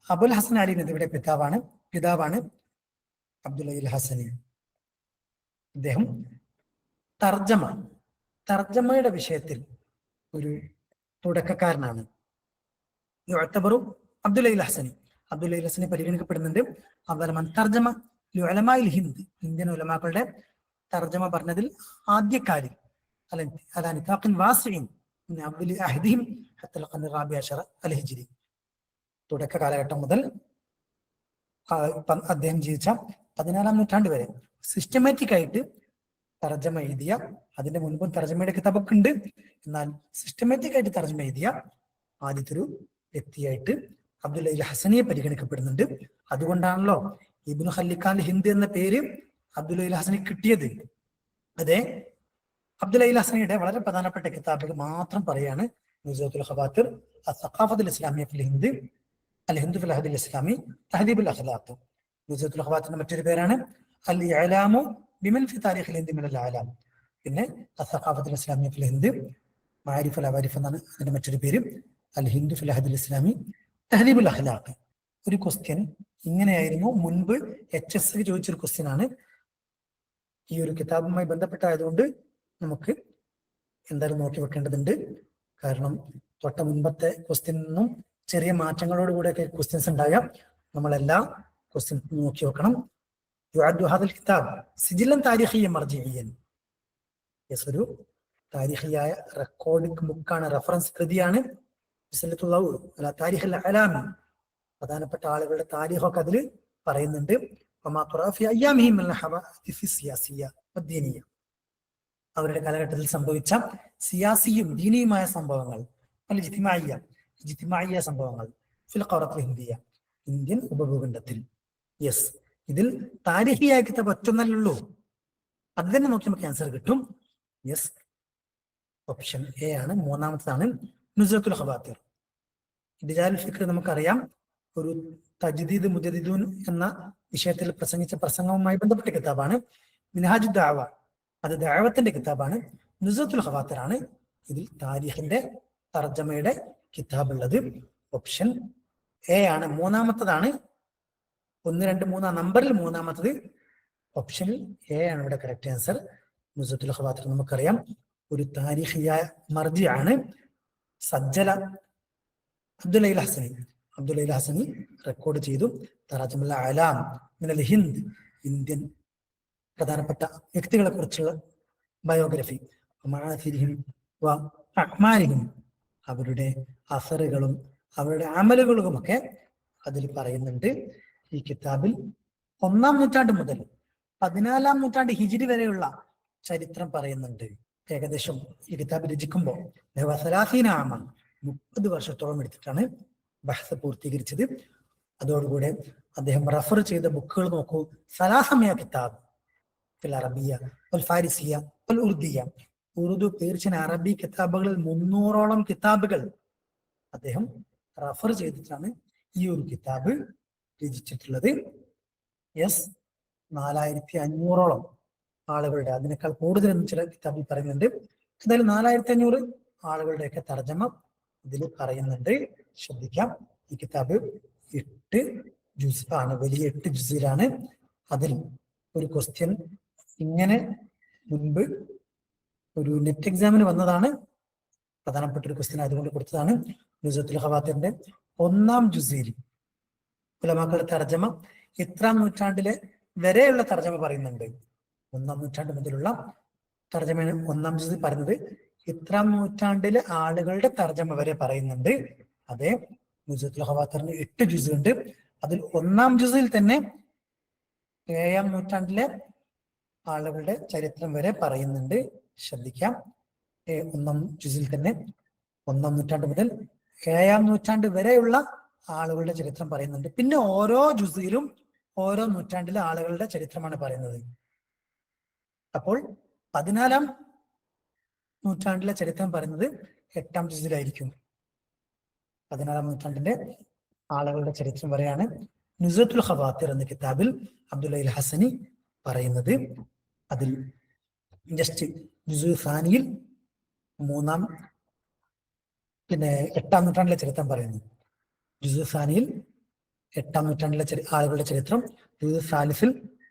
അബുൽ ഹസൻ അലി നദ്വിയുടെ പിതാവാണ് അബ്ദുൽ ഹസനി. അദ്ദേഹം തർജമയുടെ വിഷയത്തിൽ ഒരു തുടക്കക്കാരനാണ്. അബ്ദുൽ ഹസനി പരിഗണിക്കപ്പെടുന്നുണ്ട്. തർജമ ഉലമാഇൽ ഹിന്ദ്, ഇന്ത്യൻ ഉലമാക്കളുടെ തർജമ പറഞ്ഞതിൽ ആദ്യക്കാരിൽ തുടക്ക കാലഘട്ടം മുതൽ അദ്ദേഹം ജീവിച്ച 14ാം നൂറ്റാണ്ട് വരെ സിസ്റ്റമാറ്റിക് ആയിട്ട് തർജമ എഴുതിയ, അതിന്റെ മുൻപും തർജമയുടെ കിതാബൊക്കെ ഉണ്ട്, എന്നാൽ സിസ്റ്റമാറ്റിക് ആയിട്ട് തർജമ എഴുതിയ ആദ്യത്തെ ഒരു വ്യക്തിയായിട്ട് അബ്ദുൽ ഹസനിയെ പരിഗണിക്കപ്പെടുന്നുണ്ട്. അതുകൊണ്ടാണല്ലോ ഇബ്നു ഖല്ലിഖാൻ ഹിന്ദ് എന്ന പേര് അബ്ദുൽ ഹസനി കിട്ടിയത്. അതെ, അബ്ദുൽ ഹസനിയുടെ വളരെ പ്രധാനപ്പെട്ട കിതാബുകൾ മാത്രം പറയാണ്. നുസ്രത്തുൽ ഖവാതിർ, അസ്സഖാഫത്തുൽ ഇസ്ലാമിയ്യ ഫിൽ ഹിന്ദ്, അൽ ഹിന്ദ് ഫിൽ അഹദിൽ ഇസ്ലാമി, തഹദീബുൽ അഖ്ലാഖ്. നുസ്രത്തുൽ ഖവാതിറിന്റെ മറ്റൊരു പേരാണ് അൽ ഇഅലാമു ബിമൻ ഫി താരിഖിൽ ഹിന്ദ് മിനൽ അഅലാം. പിന്നെ അസ്സഖാഫത്തുൽ ഇസ്ലാമിയ്യ ഫിൽ ഹിന്ദ്, മഅരിഫ് അൽ അവാരിഫ് എന്നാണ് അതിന്റെ മറ്റൊരു പേര്. അൽ ഹിന്ദ് ഫിൽ അഹദിൽ ഇസ്ലാമി, തഹദീബുൽ അഖ്ലാഖ്. ഒരു ക്വസ്റ്റ്യൻ ഇങ്ങനെയായിരുന്നു മുൻപ് HSC ചോദിച്ചൊരു ക്വസ്റ്റ്യൻ ആണ്. ഈ ഒരു കിതാബുമായി ബന്ധപ്പെട്ടായതുകൊണ്ട് നമുക്ക് എന്തായാലും നോക്കി വെക്കേണ്ടതുണ്ട്. കാരണം തൊട്ട മുൻപത്തെ ക്വസ്റ്റ്യനിൽ നിന്നും ചെറിയ മാറ്റങ്ങളോട് കൂടെയൊക്കെ ക്വസ്റ്റ്യൻസ് ഉണ്ടാകാം. നമ്മളെല്ലാ ക്വസ്റ്റ്യൻ നോക്കി വെക്കണം. കിതാബ് സിജില്ലൻ താരിഖിയ്യൻ മർജിഇയ്യൻ. ഒരു താരിഖിയായ റെക്കോർഡിംഗ് ബുക്കാണ്, റഫറൻസ് കൃതിയാണ്. പ്രധാനപ്പെട്ട ആളുകളുടെ താരിഖൊക്കെ അതിൽ പറയുന്നുണ്ട്. അവരുടെ കാലഘട്ടത്തിൽ സംഭവിച്ച സിയാസിയും ദീനിയുമായ സംഭവങ്ങൾ, സംഭവങ്ങൾ ഫിൽ ഖറത്തുൽ ഹിന്ദിയ, ഇന്ത്യൻ ഉപഭൂഖണ്ഡത്തിൽ. യെസ്, ഇതിൽ താരിഖിയായ കിതാബ് ഒറ്റൊന്നല്ലുള്ളൂ, അത് തന്നെ നോക്കി നമുക്ക് ആൻസർ കിട്ടും. യെസ്, ഓപ്ഷൻ എ ആണ്, 3ാമത്തേതാണ് നുസ്രത്തുൽ ഖവാതിർ. ദിലാലുൽ ഫിക്ർ നമുക്കറിയാം, ഒരു തജ്ദീദ് മുജദ്ദിദൂൻ എന്ന വിഷയത്തിൽ പ്രസംഗിച്ച പ്രസംഗവുമായി ബന്ധപ്പെട്ട കിതാബാണ്. മിൻഹാജുദ് ദഅവ, അത് ദഅവത്തിന്റെ കിതാബാണ്. നുസ്രത്തുൽ ഖവാതിർ ആണ് ഇതിൽ താരിഖിന്റെ തർജമയുടെ കിതാബ് ഉള്ളത്. ഓപ്ഷൻ എ ആണ്, 3ാമത്തേതാണ്. 1, 2, 3 നമ്പറിൽ 3ാമത്തത് ഓപ്ഷനിൽ എ ആണ് ഇവിടെ കറക്റ്റ് ആൻസർ. നുസ്രത്തുൽ ഖവാതിർ നമുക്കറിയാം ഒരു താരിഖിയായ മർജി ആണ്. സജ്ജല അബ്ദുൽ ഹസനി റെക്കോർഡ് ചെയ്തു. തറാജമുൽ അലാം മിനൽ ഹിന്ദ്, ഇന്ത്യൻ പ്രധാനപ്പെട്ട വ്യക്തികളെ കുറിച്ചുള്ള ബയോഗ്രഫി, അവരുടെ അസറുകളും അവരുടെ അമലുകളുമൊക്കെ അതിൽ പറയുന്നുണ്ട്. ഈ കിതാബിൽ 1ാം നൂറ്റാണ്ട് മുതൽ 14ാം നൂറ്റാണ്ട് ഹിജ്രി വരെയുള്ള ചരിത്രം പറയുന്നുണ്ട്. ഏകദേശം ഈ കിതാബ് രചിക്കുമ്പോൾ 30 വർഷത്തോളം എടുത്തിട്ടാണ് ബഹ്സ് പൂർത്തീകരിച്ചത്. അതോടുകൂടെ അദ്ദേഹം റഫർ ചെയ്ത ബുക്കുകൾ നോക്കൂ. സലാസമയ കിതാബ് ഫിൽ അറബിയ വൽ ഫാരിസിയ വൽ ഉർദിയ, ഉറുദു, പേർഷ്യൻ, അറബി കിതാബുകളിൽ 300ഓളം കിതാബുകൾ അദ്ദേഹം റഫർ ചെയ്തിട്ടാണ് ഈ ഒരു കിതാബ് രചിച്ചിട്ടുള്ളത്. 4500ഓളം ആളുകളുടെ, അതിനേക്കാൾ കൂടുതൽ എന്ന് ചില കിതാബിൽ പറയുന്നുണ്ട്. എന്തായാലും 4500 ആളുകളുടെയൊക്കെ തർജ്ജമ ഇതിൽ പറയുന്നുണ്ട്. ശ്രദ്ധിക്കാം. ഈ കിതാബ് 8 ജുസ് ആണ്, വലിയ 8 ജുസിലാണ്. അതിൽ ഒരു ക്വസ്റ്റ്യൻ ഇങ്ങനെ മുൻപ് ഒരു നെറ്റ് എക്സാമിന് വന്നതാണ്, പ്രധാനപ്പെട്ട ഒരു ക്വസ്റ്റ്യൻ ആയതുകൊണ്ട് കൊടുത്തതാണ്. നുസ്റത്തുൽ ഖവാത്തിറിന്റെ 1-ാം ജുസിൽ ഉലമാക്കളുടെ തർജ്ജമ ഇത്രാം നൂറ്റാണ്ടിലെ വരെയുള്ള തർജ്ജമ പറയുന്നുണ്ട്. 1-ാം നൂറ്റാണ്ട് മുതലുള്ള തർജ്ജമയാണ് 1-ാം ജുസിൽ പറയുന്നത്. ഇത്രാം നൂറ്റാണ്ടിലെ ആളുകളുടെ തർജ്ജമ വരെ പറയുന്നുണ്ട്. അതേ നുസ്റത്തുൽ ഖവാത്തിറിന് 8 ജുസ് ഉണ്ട്. അതിൽ 1-ാം ജുസിൽ തന്നെ 7-ാം നൂറ്റാണ്ടിലെ ആളുകളുടെ ചരിത്രം വരെ പറയുന്നുണ്ട്. ശ്രദ്ധിക്കാം. 1-ാം ജുസിൽ തന്നെ 1-ാം നൂറ്റാണ്ട് മുതൽ 7-ാം നൂറ്റാണ്ട് വരെയുള്ള ആളുകളുടെ ചരിത്രം പറയുന്നുണ്ട്. പിന്നെ ഓരോ ജുസിലും ഓരോ നൂറ്റാണ്ടിലെ ആളുകളുടെ ചരിത്രമാണ് പറയുന്നത്. അപ്പോൾ 14-ാം നൂറ്റാണ്ടിലെ ചരിത്രം പറയുന്നത് 8-ാം ജുസിലായിരിക്കും. 14-ാം നൂറ്റാണ്ടിന്റെ ആളുകളുടെ ചരിത്രം വരെയാണ് നുസ്റത്തുൽ ഖവാത്തിർ എന്ന കിതാബിൽ അബ്ദുൽ ഹസനി പറയുന്നത്. അതിൽ ജസ്റ്റ് ജുസു സാനിയിൽ 8-ാം നൂറ്റാണ്ടിലെ ചരിത്രം പറയുന്നു. ജുസു സാനിയിൽ 8-ാം നൂറ്റാണ്ടിലെ ആളുകളുടെ ചരിത്രം, ജുസു സാലിസിൽ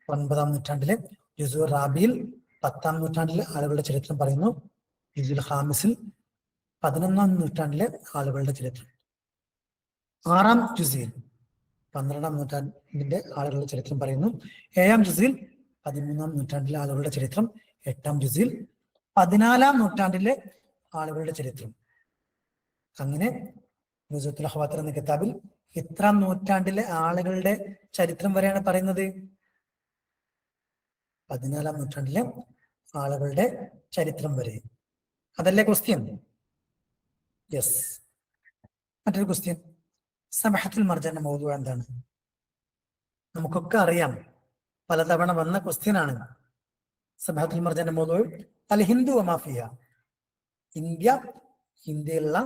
9-ാം നൂറ്റാണ്ടിലെ, ജുസു റാബിയിൽ 10-ാം നൂറ്റാണ്ടിലെ ആളുകളുടെ ചരിത്രം പറയുന്നു. ജുസുൽ ഖാമിസിൽ 11-ാം നൂറ്റാണ്ടിലെ ആളുകളുടെ ചരിത്രം, 6-ാം ജുസിൽ 12-ാം നൂറ്റാണ്ടിന്റെ ആളുകളുടെ ചരിത്രം പറയുന്നു. 7-ാം ജുസിൽ 13-ാം നൂറ്റാണ്ടിലെ ആളുകളുടെ ചരിത്രം, 8-ാം ജുസിൽ 14-ാം നൂറ്റാണ്ടിലെ ആളുകളുടെ ചരിത്രം. അങ്ങനെ നുസ്റത്തുൽ ഖവാത്തിർ എന്ന കിതാബിൽ ഇത്രാം നൂറ്റാണ്ടിലെ ആളുകളുടെ ചരിത്രം വരെയാണ് പറയുന്നത്. 14-ാം നൂറ്റാണ്ടിലെ ആളുകളുടെ ചരിത്രം വരെ. അതല്ലേ ക്വസ്റ്റ്യൻ? യെസ്. മറ്റൊരു ക്വസ്റ്റ്യൻ, സബഹത്തുൽ മർജാന്റെ മൗദൂ എന്താണ്? നമുക്കൊക്കെ അറിയാം, പലതവണ വന്ന ക്വസ്റ്റ്യൻ ആണ്. സബഹത്തുൽ മർജാന്റെ മൗദൂ അൽ ഹിന്ദു വ മാ ഫിഹ, ഇന്ത്യ, ഇന്ത്യയിലുള്ള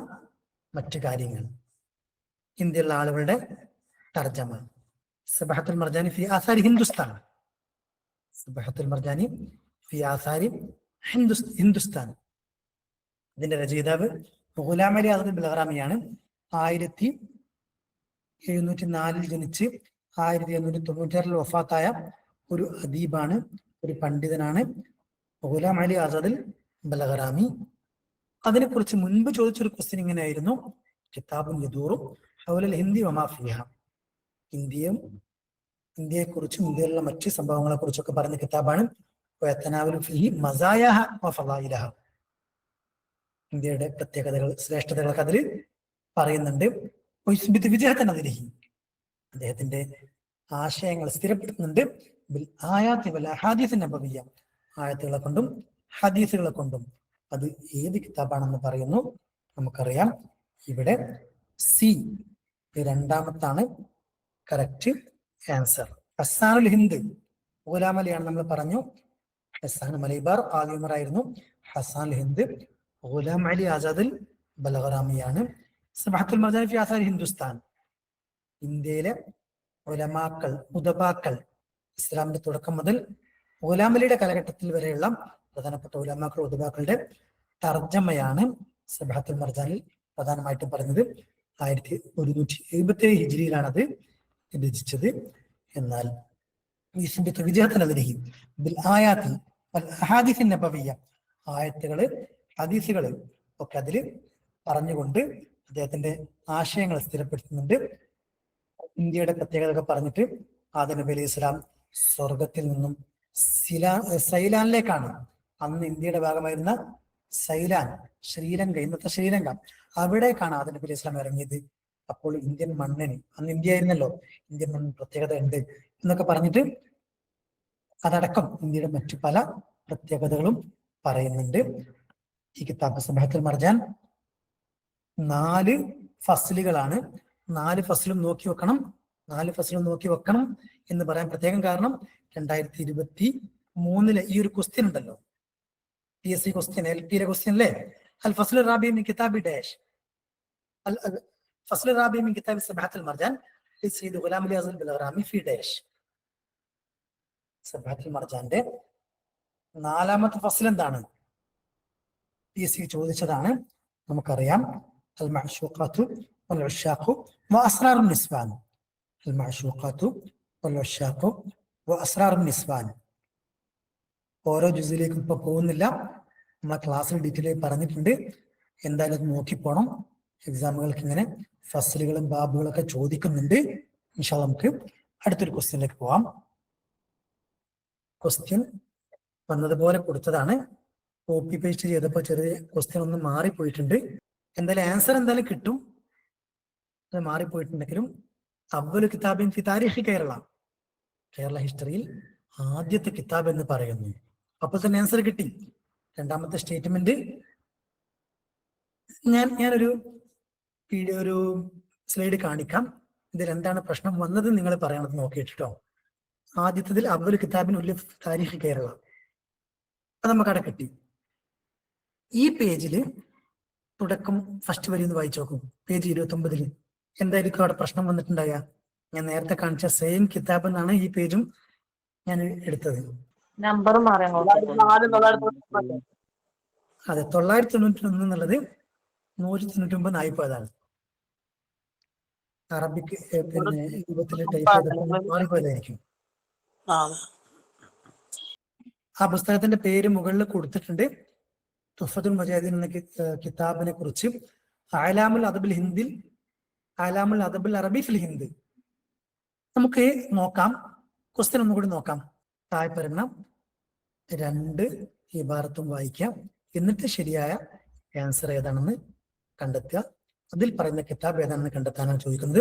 മറ്റു കാര്യങ്ങൾ, ഇന്ത്യയിലുള്ള ആളുകളുടെ തർജ്ജമ. സബഹത്തുൽ മർജാനി ഫി ആസാരി ഹിന്ദുസ്ഥാൻ, സബഹത്തുൽ മർജാനി ഫി ആസാരി ഹിന്ദുസ്ഥാൻ. ഇതിന്റെ രചയിതാവ് ഗുലാം അലി ആസാദ് ബൽഗറാമിയാണ്. 1704 ജനിച്ച് 1896 വഫാത്തായ ഒരു അദീബാണ്, ഒരു പണ്ഡിതനാണ് ഗുലാം അലി ആസാദ് ബൽഗറാമി. അതിനെക്കുറിച്ച് മുൻപ് ചോദിച്ചൊരു ക്വസ്റ്റ്യൻ ഇങ്ങനെയായിരുന്നു, കിതാബുൻ യദൂറു ഹൗലൽ ഹിന്ദി വമാ ഫിഹ, ഇന്ത്യയെക്കുറിച്ചും ഇന്ത്യയിലുള്ള മറ്റ് സംഭവങ്ങളെ കുറിച്ചൊക്കെ പറയുന്ന കിതാബാണ്. ഫീഹി മസായഹ വ ഫളായിലഹ, ഇന്ത്യയുടെ പ്രത്യേകതകൾ, ശ്രേഷ്ഠതകളൊക്കെ അതിൽ പറയുന്നുണ്ട്. വിജയത്തിനെതിരെ അദ്ദേഹത്തിന്റെ ആശയങ്ങൾ സ്ഥിരപ്പെടുത്തുന്നുണ്ട്. ബിൽ ആയാത്തി വൽ അഹാദീസ് നബവിയ്യ, ആയത്തുകളെ കൊണ്ടും ഹദീസുകളെ കൊണ്ടും. അത് ഏത് കിതാബാണെന്ന് പറയുന്നു. നമുക്കറിയാം, ഇവിടെ സി രണ്ടാമത്താണ് കറക്റ്റ് ആൻസർ. ഹസാനുൽ ഹിന്ദ് ഗുലാം അലിയാണ് നമ്മൾ പറഞ്ഞു. ഹസാൻ മലൈബാർ ആദ്യമായിരുന്നു. ഹസാനുൽ ഹിന്ദ് ഗുലാം അലി ആസാദ് ബൽഗറാമിയാണ്. സബഹത്തുൽ മർജാനി ഫി ആസാരി ഹിന്ദുസ്ഥാൻ, ഇന്ത്യയിലെ ഉലമാക്കൾ, ഉദബാക്കൾ, ഇസ്ലാമിന്റെ തുടക്കം മുതൽ ഗുലാം അലിയുടെ കാലഘട്ടത്തിൽ വരെയുള്ള പ്രധാനപ്പെട്ട ഉലമാക്കൾ, ഉദബാക്കളുടെ തർജ്ജമയാണ് സബഹത്തുൽ മർജാനിൽ പ്രധാനമായിട്ടും പറയുന്നത്. 1177 ഹിജ്രിയിലാണ് അത് രചിച്ചത്. എന്നാൽ ആയത്തുകള്, ഹദീസുകള് ഒക്കെ അതിൽ പറഞ്ഞുകൊണ്ട് അദ്ദേഹത്തിന്റെ ആശയങ്ങൾ സ്ഥിരപ്പെടുത്തുന്നുണ്ട്. ഇന്ത്യയുടെ പ്രത്യേകതകൾ പറഞ്ഞിട്ട് ആദം നബി അലൈഹി സ്വലാം സ്വർഗത്തിൽ നിന്നും സൈലാനിലേക്കാണ്, അന്ന് ഇന്ത്യയുടെ ഭാഗമായിരുന്ന സൈലാൻ, ശ്രീലങ്ക, ഇന്നത്തെ ശ്രീലങ്ക, അവിടേക്കാണ് ആദം നബി അലൈഹി സ്വലാം ഇറങ്ങിയത്. അപ്പോൾ ഇന്ത്യൻ മണ്ണിന്, അന്ന് ഇന്ത്യ ആയിരുന്നല്ലോ, ഇന്ത്യൻ മണ്ണിന് പ്രത്യേകത ഉണ്ട് എന്നൊക്കെ പറഞ്ഞിട്ട് അതടക്കം ഇന്ത്യയുടെ മറ്റു പല പ്രത്യേകതകളും പറയുന്നുണ്ട്. ഈ കിതാബ് സബഹത്തുൽ മർജാൻ 4 ഫസ്ലുകളാണ്. 4 ഫസ്ലും നോക്കി വെക്കണം. 4 ഫസ്ലും നോക്കി വെക്കണം എന്ന് പറയാൻ പ്രത്യേകം കാരണം 2023 ഈ ഒരു ക്വസ്റ്റ്യൻ ഉണ്ടല്ലോ, PSC ക്വസ്റ്റ്യൻ, LP ക്വസ്റ്റ്യൻ അല്ലേ, അൽ ഫസ്ൽ റാബി മിൻ കിതാബി ഡാഷ്, ഫസ്ൽ റാബി മിൻ കിതാബി സബഹത്തുൽ മർജാൻ സയ്യിദ് ഗുലാം അലി അസ്ഹൽ ബൽഗ്രാമി ഫി ഡാഷ്. സബഹത്തുൽ മർജാന്റെ 4ാമത്തെ ഫസ്ൽ എന്താണ്? PSC ചോദിച്ചതാണ്, നമുക്കറിയാം. അൽ മഅ്ശൂഖാത്തു വൽ ഉശാഖു വ അസ്റാറുൻ നിസ്വാൻ. അൽ മഅ്ശൂഖാത്തു വൽ ഉശാഖു വ അസ്റാറുൻ നിസ്വാൻ. ഓരോ ജുസിലേക്കും ഇപ്പൊ പോകുന്നില്ല, നമ്മളെ ക്ലാസ്സിൽ ഡീറ്റെയിൽ പറഞ്ഞിട്ടുണ്ട്. എന്തായാലും അത് നോക്കിപ്പോണം. എക്സാമുകൾക്ക് ഇങ്ങനെ ഫസ്ലുകളും ബാബുകളൊക്കെ ചോദിക്കുന്നുണ്ട്. ഇൻഷാ അല്ലാഹ് നമുക്ക് അടുത്തൊരു ക്വസ്റ്റ്യനിലേക്ക് പോവാം. ക്വസ്റ്റ്യൻ വന്നതുപോലെ കൊടുത്തതാണ്, കോപ്പി പേസ്റ്റ് ചെയ്തപ്പോൾ ചെറിയ ക്വസ്റ്റ്യൻ ഒന്ന് മാറിപ്പോയിട്ടുണ്ട്. എന്തായാലും ആൻസർ എന്തായാലും കിട്ടും. അത് മാറിപ്പോയിട്ടുണ്ടെങ്കിലും അവ്വലു കിതാബിൻ ഫി താരിഖി കേരള, കേരള ഹിസ്റ്ററിയിൽ ആദ്യത്തെ കിതാബ് എന്ന് പറയുന്നു. അപ്പോൾ തന്നെ ആൻസർ കിട്ടി. 2ാമത്തെ സ്റ്റേറ്റ്മെന്റ് ഞാനൊരു ഒരു സ്ലൈഡ് കാണിക്കാം. ഇതിൽ എന്താണ് പ്രശ്നം വന്നത് നിങ്ങൾ പറയണത് നോക്കിയിട്ടോ. ആദ്യത്തതിൽ അവ്വലു കിതാബിൻ ഉൽ താരിഖി കേരള, അത് നമുക്ക് അവിടെ കിട്ടി. ഈ പേജില് തുടക്കം ഫസ്റ്റ് വരി ഒന്ന് വായിച്ചു നോക്കും. പേജ് 29 എന്തായിരിക്കും അവിടെ പ്രശ്നം വന്നിട്ടുണ്ടാകുക? ഞാൻ നേരത്തെ കാണിച്ച സെയിം കിതാബ് എന്നാണ് ഈ പേജും ഞാൻ എടുത്തത്. നമ്പർ അതെ, 991 എന്നുള്ളത് 199 ആയിപ്പോയതാണ്. അറബിക്ക് പിന്നെ രൂപത്തിൽ ടൈപ്പ് ചെയ്തപ്പോൾ മാറിപ്പോയതായിരിക്കും. ആ പുസ്തകത്തിന്റെ പേര് മുകളിൽ കൊടുത്തിട്ടുണ്ട്. തുഹ്ഫത്തുൽ മുജാഹിദീൻ എന്ന കിതാബിനെ കുറിച്ച് അലാമുൽ അദബുൽ ഹിന്ദിൽ, അലാമുൽ അദബുൽ അറബി ഫിൽ ഹിന്ദ്. നമുക്ക് നോക്കാം, ക്വസ്റ്റ്യൻ ഒന്നുകൂടി നോക്കാം. താഴെ പറയുന്ന 2 ഇബാറത്തും വായിക്കാം, എന്നിട്ട് ശരിയായ ആൻസർ ഏതാണെന്ന് കണ്ടെത്തുക. അതിൽ പറയുന്ന കിതാബ് ഏതാണെന്ന് കണ്ടെത്താനാണ് ചോദിക്കുന്നത്.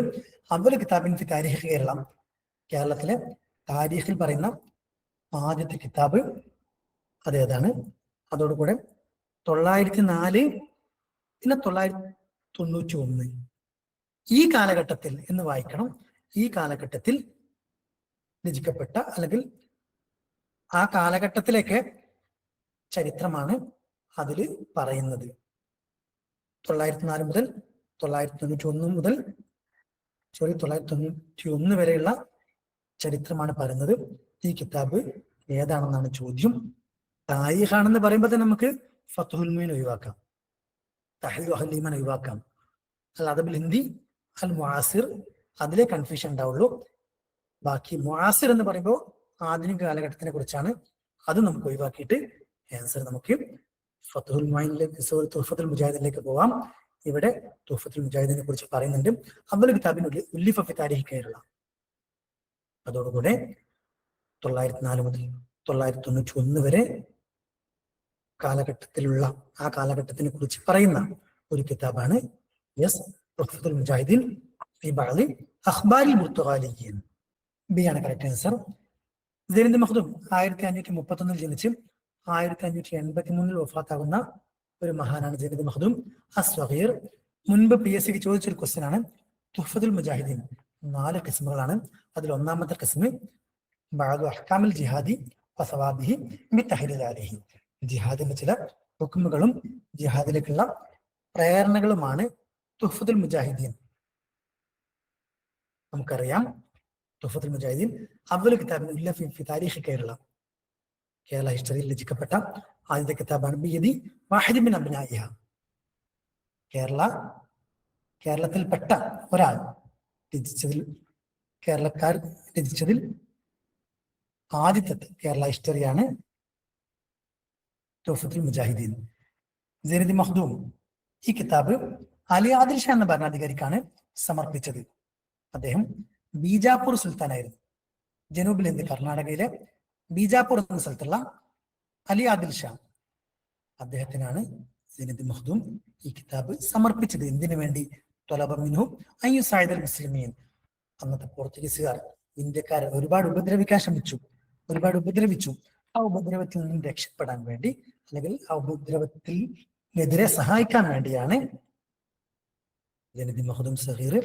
അവ്വൽ കിതാബിൻ ഫി താരിഖ് കേരള, കേരളത്തിലെ താരീഖിൽ പറയുന്ന ആദ്യത്തെ കിതാബ് അതേതാണ്? അതോടുകൂടെ 904 പിന്നെ 991 ഈ കാലഘട്ടത്തിൽ എന്ന് വായിക്കണം. ഈ കാലഘട്ടത്തിൽ രചിക്കപ്പെട്ട അല്ലെങ്കിൽ ആ കാലഘട്ടത്തിലേക്ക് ചരിത്രമാണ് അതിൽ പറയുന്നത്. 904 മുതൽ 991 മുതൽ 991 വരെയുള്ള ചരിത്രമാണ് പറയുന്നത്. ഈ കിതാബ് ഏതാണെന്നാണ് ചോദ്യം. താരീഖാണെന്ന് പറയുമ്പോൾ തന്നെ നമുക്ക് ഫത്ഹുൽ മുഈൻ ഒഴിവാക്കാം, തഹ്‌ലീൽ ഹലീമൻ ഒഴിവാക്കാം. അൽ അദബുൽ ഹിന്ദി, അൽ മുആസിർ അതിലെ കൺഫ്യൂഷൻ ഉണ്ടാവുള്ളൂ. ബാക്കി മുആസിർ എന്ന് പറയുമ്പോൾ ആധുനിക കാലഘട്ടത്തിനെ കുറിച്ചാണ്. അത് നമുക്ക് ഒഴിവാക്കിയിട്ട് ആൻസർ നമുക്ക് ഫത്ഹുൽ മുഈനിലേക്ക്, തുഹ്ഫത്തുൽ മുജാഹിദിലേക്ക് പോവാം. ഇവിടെ തുഹ്ഫത്തുൽ മുജാഹിദിനെ കുറിച്ച് പറയുന്നുണ്ട്. അവ്വൽ കിതാബിൻ ഉല്ലിഫ ഫി താരിഖി കേരള. അതോടുകൂടെ 904 മുതൽ 991 വരെ കാലഘട്ടത്തിലുള്ള ആ കാലഘട്ടത്തിനെ കുറിച്ച് പറയുന്ന ഒരു കിതാബാണ് തുഹ്ഫത്തുൽ മുജാഹിദീൻ ഫി ബഅദി അഖ്ബാരിൽ പുർത്തുഗാലിയ്യീൻ. ബി ആണ് കറക്റ്റ് ആൻസർ. സൈനുദ്ദീൻ മഖ്ദൂം 1531 ജനിച്ച് 1583 വഫാത്താകുന്ന ഒരു മഹാനാണ് സൈനുദ്ദീൻ മഖ്ദൂം അസ്വഗീർ. മുൻപ് PSC ചോദിച്ചൊരു ക്വസ്റ്റ്യൻ ആണ്. തുഹ്ഫത്തുൽ മുജാഹിദീൻ 4 കിസ്മുകളാണ്. അതിൽ 1ാമത്തെ കിസ്മ് ബഅദു അഹ്കാമിൽ ജിഹാദി വസവാബിഹി ബിതഹ്ലീൽ അലൈഹി, ജിഹാദിന്റെ ചില ഹുക്മുകളും ജിഹാദിലേക്കുള്ള പ്രേരണകളുമാണ് തുഹ്ഫത്തുൽ മുജാഹിദീൻ. നമുക്കറിയാം തുഹ്ഫത്തുൽ മുജാഹിദീൻ അവ്വൽ കിതാബിൻ ഉല്ലിഫ ഫി താരിഖി കേരള, കേരള ഹിസ്റ്ററിയിൽ രചിക്കപ്പെട്ട ആദ്യത്തെ കിതാബാണ്. ബിയദി വാഹിദ് മിൻ അബ്നാഇഹ, കേരളത്തിൽപ്പെട്ട ഒരാൾ രചിച്ചതിൽ, കേരളക്കാർ രചിച്ചതിൽ ആദ്യത്തെ കേരള ഹിസ്റ്ററിയാണ് തുഹ്ഫത്തുൽ മുജാഹിദീൻ. സൈനുദ്ദീൻ മഖ്ദൂം ഈ കിതാബ് അലി ആദിൽ ഷാ എന്ന ഭരണാധികാരിക്കാണ് സമർപ്പിച്ചത്. അദ്ദേഹം ബീജാപ്പൂർ സുൽത്താനായിരുന്നു. ജനൂബിൽ ഹിന്ദ്, കർണാടകയിലെ ബീജാപ്പൂർ എന്ന സ്ഥലത്തുള്ള അലി ആദിൽ ഷാ, അദ്ദേഹത്തിനാണ് സൈനുദ്ദീൻ മഖ്ദൂം ഈ കിതാബ് സമർപ്പിച്ചത്. എന്തിനു വേണ്ടി? ത്വലബ മിൻഹു അൻ യുസൈദൽ മുസ്ലിമീൻ. അന്നത്തെ പോർച്ചുഗീസുകാർ ഇന്ത്യക്കാരെ ഒരുപാട് ഉപദ്രവിക്കാൻ ശ്രമിച്ചു, ഒരുപാട് ഉപദ്രവിച്ചു. ആ ഉപദ്രവത്തിൽ നിന്നും രക്ഷപ്പെടാൻ വേണ്ടി അല്ലെങ്കിൽ ആ ഉപദ്രവത്തിനെതിരെ സഹായിക്കാൻ വേണ്ടിയാണ് ജനതി മഹദൂം സഹീർ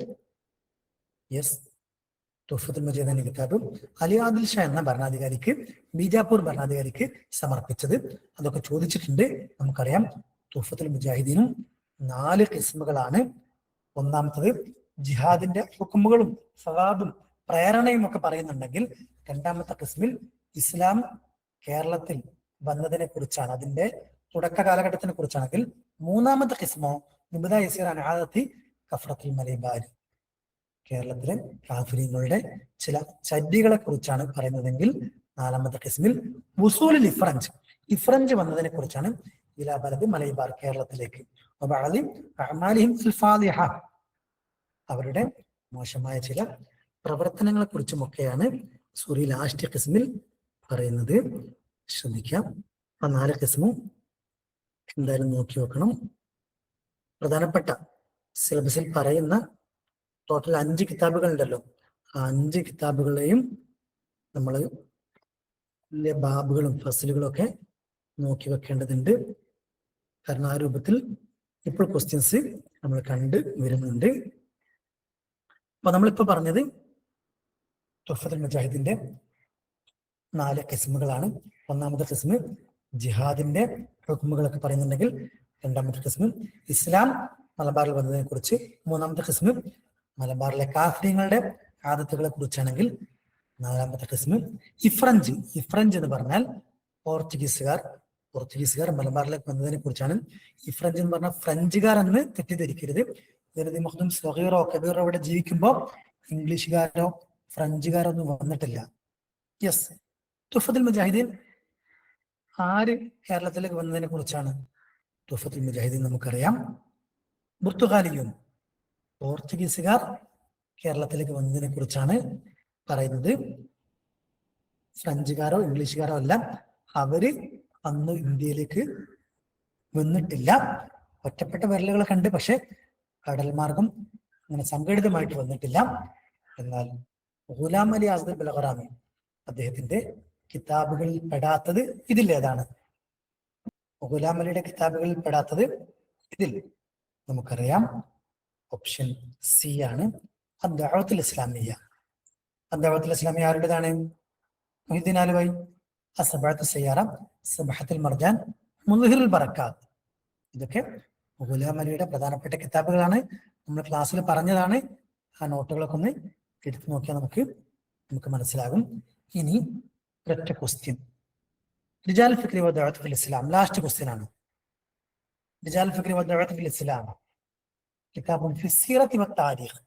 തുഹ്ഫത്തുൽ മജീദ് എന്ന കിതാബ് അലി ആദിൽ ഷാ എന്ന ഭരണാധികാരിക്ക്, ബീജാപ്പൂർ ഭരണാധികാരിക്ക് സമർപ്പിച്ചത്. അതൊക്കെ ചോദിച്ചിട്ടുണ്ട്. നമുക്കറിയാം തുഹ്ഫത്തുൽ മുജാഹിദീനും 4 കിസ്മുകളാണ്. ഒന്നാമത്തത് ജിഹാദിന്റെ ഹുക്കുമുകളും സവാബും പ്രേരണയും ഒക്കെ പറയുന്നുണ്ടെങ്കിൽ, രണ്ടാമത്തെ കിസ്മിൽ ഇസ്ലാം കേരളത്തിൽ വന്നതിനെ കുറിച്ചാണ്, അതിന്റെ തുടക്ക കാലഘട്ടത്തിനെ കുറിച്ചാണെങ്കിൽ, മൂന്നാമത്തെ കിസ്മോ നിബിദ യസീർ അൻ ആദത്തി കഫറത്തുൽ മലൈബാരി, കേരളത്തിലെ കാഫിരീങ്ങളുടെ ചില ചര്യകളെ കുറിച്ചാണ് പറയുന്നതെങ്കിൽ, നാലാമത്തെ കിസ്മിൽ വുസൂലുൽ ഇഫ്രഞ്ച് വന്നതിനെ കുറിച്ചാണ്, ഇലാ ബലദ് മലൈബാർ, കേരളത്തിലേക്ക്, അവരുടെ മോശമായ ചില പ്രവർത്തനങ്ങളെ കുറിച്ചുമൊക്കെയാണ് സൂറി ലാസ്റ്റ് കിസ്മിൽ പറയുന്നത്. ശ്രദ്ധിക്കാം. ആ 4 കിസ്മും എന്തായാലും നോക്കി വെക്കണം. പ്രധാനപ്പെട്ട സിലബസിൽ പറയുന്ന ടോട്ടൽ 5 കിതാബുകൾ ഉണ്ടല്ലോ, ആ 5 കിതാബുകളെയും നമ്മൾ ബാബുകളും ഫസലുകളും ഒക്കെ നോക്കി വെക്കേണ്ടതുണ്ട്. കാരണം ആ രൂപത്തിൽ ഇപ്പോൾ ക്വസ്റ്റ്യൻസ് നമ്മൾ കണ്ട് വരുന്നുണ്ട്. അപ്പൊ നമ്മളിപ്പോ പറഞ്ഞത് തുഹ്ഫത്തുൽ മുജാഹിദിന്റെ 4 കിസ്മുകളാണ്. ഒന്നാമത്തെ കിസ്മ് ജിഹാദിന്റെ ഹുക്മുകളൊക്കെ പറയുന്നുണ്ടെങ്കിൽ, രണ്ടാമത്തെ കിസ്മ് ഇസ്ലാം മലബാറിൽ വന്നതിനെ കുറിച്ച്, മൂന്നാമത്തെ കിസ്മ് മലബാറിലെ കാഫിര്യങ്ങളുടെ ആദത്തുകളെ കുറിച്ചാണെങ്കിൽ, നാലാമത്തെ കിസ്മ് ഇഫ്രഞ്ച് എന്ന് പറഞ്ഞാൽ പോർച്ചുഗീസുകാർ മലബാറിലേക്ക് വന്നതിനെ കുറിച്ചാണ്. ഇഫ്രഞ്ച് എന്ന് പറഞ്ഞാൽ ഫ്രഞ്ചുകാർ എന്ന് തെറ്റിദ്ധരിക്കരുത്. ജനതി മഖ്ദൂം സഗീറോ കബീറോ ഇവിടെ ജീവിക്കുമ്പോൾ ഇംഗ്ലീഷുകാരോ ഫ്രഞ്ചുകാരോ ഒന്നും വന്നിട്ടില്ല. യെസ്, തുഹ്ഫത്തുൽ മുജാഹിദീൻ ആര് കേരളത്തിലേക്ക് വന്നതിനെ കുറിച്ചാണ്? തുഹ്ഫത്തുൽ മുജാഹിദീൻ നമുക്കറിയാം പുർത്തുഗാലിയും പോർച്ചുഗീസുകാർ കേരളത്തിലേക്ക് വന്നതിനെ കുറിച്ചാണ് പറയുന്നത്. ഫ്രഞ്ചുകാരോ ഇംഗ്ലീഷുകാരോ അല്ല, അവര് അന്ന് ഇന്ത്യയിലേക്ക് വന്നിട്ടില്ല. ഒറ്റപ്പെട്ട വിരലുകൾ കണ്ട്, പക്ഷെ കടൽ മാർഗം അങ്ങനെ സംഘടിതമായിട്ട് വന്നിട്ടില്ല. എന്നാൽ ഗുലാം അലി ആസിദ് ബൽഖറാമി അദ്ദേഹത്തിന്റെ കിതാബുകളിൽ പെടാത്തത് ഇതിലേതാണ്? ഗുലാം അലിയുടെ കിതാബുകളിൽ പെടാത്തത് ഇതിൽ നമുക്കറിയാം ഓപ്ഷൻ സി ആണ്, അദ്ദഅവത്തുൽ ഇസ്ലാമിയ്യ. അദ്ദഅവത്തുൽ ഇസ്ലാമിയ്യ ആരുടേതാണ്? മുഹ്യിദ്ദീൻ ആലുവൈ, അസ്സബഅത്തു സയ്യാറ, സബഹത്തുൽ മർജാൻ, മുദ്ഹിറുൽ ബറക്കാത്ത്. ഇതൊക്കെ ഗുലാം അലിയുടെ പ്രധാനപ്പെട്ട കിതാബുകളാണ്. നമ്മൾ ക്ലാസ്സിൽ പറഞ്ഞതാണ്. ആ നോട്ടുകളൊക്കെ ഒന്ന് എടുത്തു നോക്കിയാൽ നമുക്ക് മനസ്സിലാകും. ഇനി ഒരൊറ്റ ക്വസ്റ്റ്യൻ, റിജാൽ ഫിക്രി വ ദഅവത്ത് ഫിൽ ഇസ്ലാം, ലാസ്റ്റ് ക്വസ്റ്റ്യൻ ആണ്. റിജാൽ ഫിക്രി വ ദഅവത്ത് ഫിൽ ഇസ്ലാം കിതാബുൻ ഫി സീറത്തി വ താരീഖ്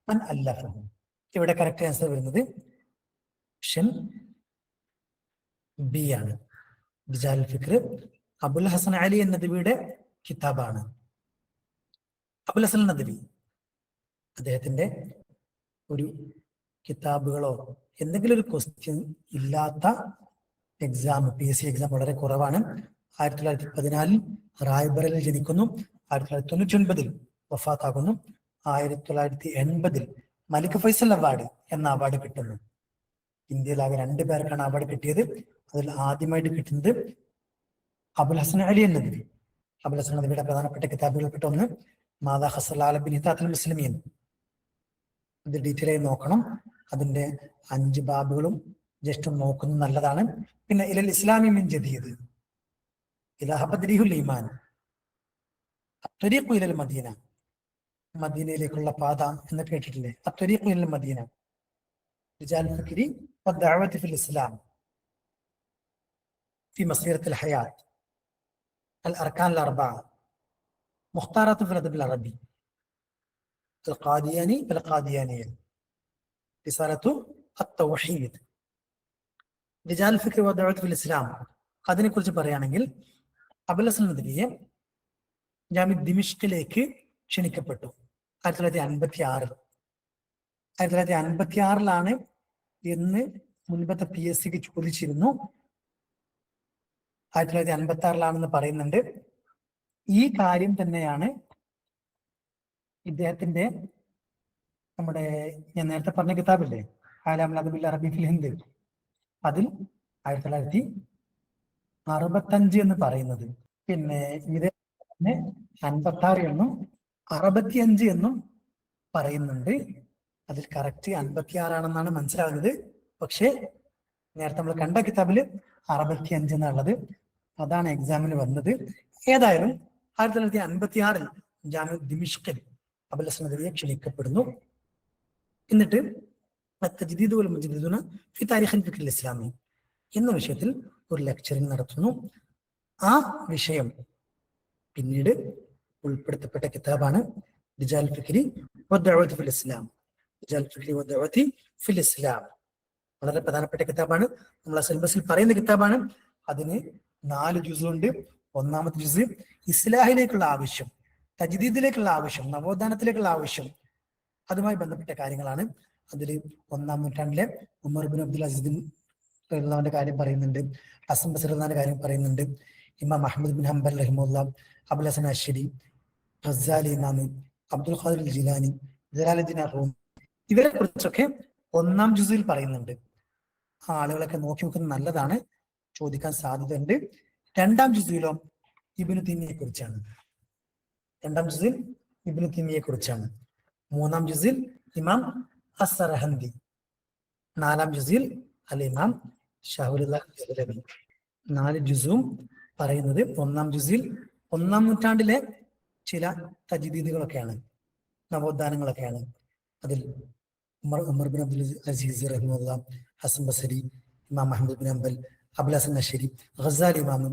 മൻ അല്ലഫഹു. ഇവിടെ കറക്റ്റ് ആൻസർ വരുന്നത് ഓപ്ഷൻ ബി ആണ്. റിജാൽ ഫിക്ർ അബുൽ ഹസൻ അലി നദ്വിയുടെ കിതാബാണ്. അബുൽ ഹസൻ നദ്വി അദ്ദേഹത്തിന്റെ ഒരു കിതാബുകളോ എന്തെങ്കിലും ഒരു ക്വസ്റ്റ്യൻ ഇല്ലാത്ത എക്സാം, PSC എക്സാം വളരെ കുറവാണ്. 1914 റായ്ബറലിൽ ജനിക്കുന്നു, 1999 വഫാത്താകുന്നു, 1980 മലിക് ഫൈസൽ അവാർഡ് എന്ന അവാർഡ് കിട്ടുന്നു. ഇന്ത്യയിലാകെ 2 പേർക്കാണ് അവാർഡ് കിട്ടിയത്. അതിൽ ആദ്യമായിട്ട് കിട്ടുന്നത് അബുൽ ഹസൻ അലി നദ്വി. അബുൽ ഹസൻ നദ്വിയുടെ പ്രധാനപ്പെട്ട കിതാബുകൾപ്പെട്ട ഒന്ന് മാദാ ഹസ്സൽ ബിൻ ഹിതാത്തുൽ മുസ്ലിമീൻ. ഇത് ഡീറ്റെയിൽ ആയി നോക്കണം. അതിന്റെ 5 ബാബുകളും ജസ്റ്റ് നോക്കുന്നത് നല്ലതാണ്. പിന്നെ ഇലൽ ഇസ്ലാമി മിൻ ജദീദ്, ഇലാ ബദ്രിഹുൽ ഈമാൻ, അത്വരീഖു ഇലൽ മദീന, മദീനയിലേക്കുള്ള പാത എന്ന് കേട്ടിട്ടില്ലേ? അത്വരീഖു ഇലൽ മദീന, റിജാൽ ഫിക്രി വദ്ദഅവത്ത് ഫിൽ ഇസ്ലാം, ഫി മസീറത്തുൽ ഹയാത്ത്, അൽ അർക്കാൻ അൽ അർബഅ, മുഖ്താറാത്ത് ഫിൽ അദബ് അൽ അറബി, അൽ ഖാദിയാനി വൽ ഖാദിയാനിയ, റിസാലത്തു അത്തൗഹീദ്. റിജാൽ ഫിക്ർ വ ദഅവത്ത് ഫിൽ ഇസ്ലാം, അതിനെ കുറിച്ച് പറയുകയാണെങ്കിൽ അബുൽ ഹസൻ നദ്വിയെ ജാമിഅ ദിമിഷ്കിലേക്ക് ക്ഷണിക്കപ്പെട്ടു 1956. 1956 എന്ന് മുൻപത്തെ PSCക്ക് ചോദിച്ചിരുന്നു. 1956 പറയുന്നുണ്ട്. ഈ കാര്യം തന്നെയാണ് ഇദ്ദേഹത്തിന്റെ നമ്മുടെ ഞാൻ നേരത്തെ പറഞ്ഞ കിതാബില്ലേ ആലാം അദബിൽ അറബി ഫിൽ ഹിന്ദ്, അതിൽ 1956 65 എന്ന് പറയുന്നത്. പിന്നെ ഇത് 56 എന്നും 65 എന്നും പറയുന്നുണ്ട്. അതിൽ കറക്റ്റ് 56 മനസ്സിലാകുന്നത്. പക്ഷേ നേരത്തെ നമ്മൾ കണ്ട കിതാബില് 65 എന്നുള്ളത്, അതാണ് എക്സാമിന് വന്നത്. ഏതായാലും 1956 ജാമിഅ ദിമിഷ്കിൽ അബുൽ ഹസൻ നദവിയെ ക്ഷണിക്കപ്പെടുന്നു. എന്നിട്ട് തജ്ദീദ് വൽ മുജദ്ദിദൂന ഫി താരിഖിൽ ഫിക്രിൽ ഇസ്ലാമി എന്ന വിഷയത്തിൽ ഒരു ലെക്ചറിങ് നടത്തുന്നു. ആ വിഷയം പിന്നീട് ഉൾപ്പെടുത്തപ്പെട്ട കിതാബാണ് റിജാൽ ഫിക്രി വദ്ദഅവതി ഫിൽ ഇസ്ലാം. റിജാൽ ഫിക്രി വദ്ദഅവതി ഫിൽ ഇസ്ലാം വളരെ പ്രധാനപ്പെട്ട കിതാബാണ്. നമ്മൾ സിലബസിൽ പറയുന്ന കിതാബാണ്. അതിന് 4 ജുസുണ്ട്. ഒന്നാമത്തെ ജുസ് ഇസ്ലാഹിലേക്കുള്ള ആവശ്യം, തജ്ദീദിലേക്കുള്ള ആവശ്യം, നവോത്ഥാനത്തിലേക്കുള്ള ആവശ്യം, അതുമായി ബന്ധപ്പെട്ട കാര്യങ്ങളാണ്. അതിൽ 1-ാം നൂറ്റാണ്ടിലെ ഉമർ ബിൻ അബ്ദുൽ അസീസ് റളിയല്ലാഹുവിന്റെ കാര്യം പറയുന്നുണ്ട്. ഹസൻ ബസ്രി റളിയല്ലാഹുവിന്റെ കാര്യം പറയുന്നുണ്ട്. ഇമാം Ahmad bin Hanbal റഹിമഹുല്ലാഹ്, Abul Hasan അശ്ശരി, Ghazali ഇമാം, അബ്ദുൽ ഖാദിർ ജിലാനി, ജലാലുദ്ദീൻ റൂമി, ഇവരെ കുറിച്ചൊക്കെ 1-ാം ജുസിൽ പറയുന്നുണ്ട്. ആ ആളുകളൊക്കെ നോക്കി നോക്കുന്നത് നല്ലതാണ്, ചോദിക്കാൻ സാധ്യതയുണ്ട്. 2-ാം ജുസിലോ ഇബ്നു തൈമിയയെ കുറിച്ചാണ്. 2-ാം ജുസിൽ ഇബ്നു തൈമിയയെ കുറിച്ചാണ്. 3-ാം ജുസിൽ ഇമാം അസ്സറഹന്ദി. 4-ാം ജുസിൽ അൽ ഇമാം ഷഹറുല്ലാഹ് ദഹ്ലവി. 4 ജുസും പറയുന്നത് 1-ാം ജുസിൽ 1-ാം നൂറ്റാണ്ടിലെ ചില തജ്ദീദുകളൊക്കെയാണ്, നവോത്ഥാനങ്ങളൊക്കെയാണ്. അതിൽ Umar bin Abdul Azeez റഹിമഹുല്ലാഹ്, Hasan Basri, ഇമാം Ahmad bin Hanbal, Abul Hasan അശ്ശരി, Ghazali ഇമാം,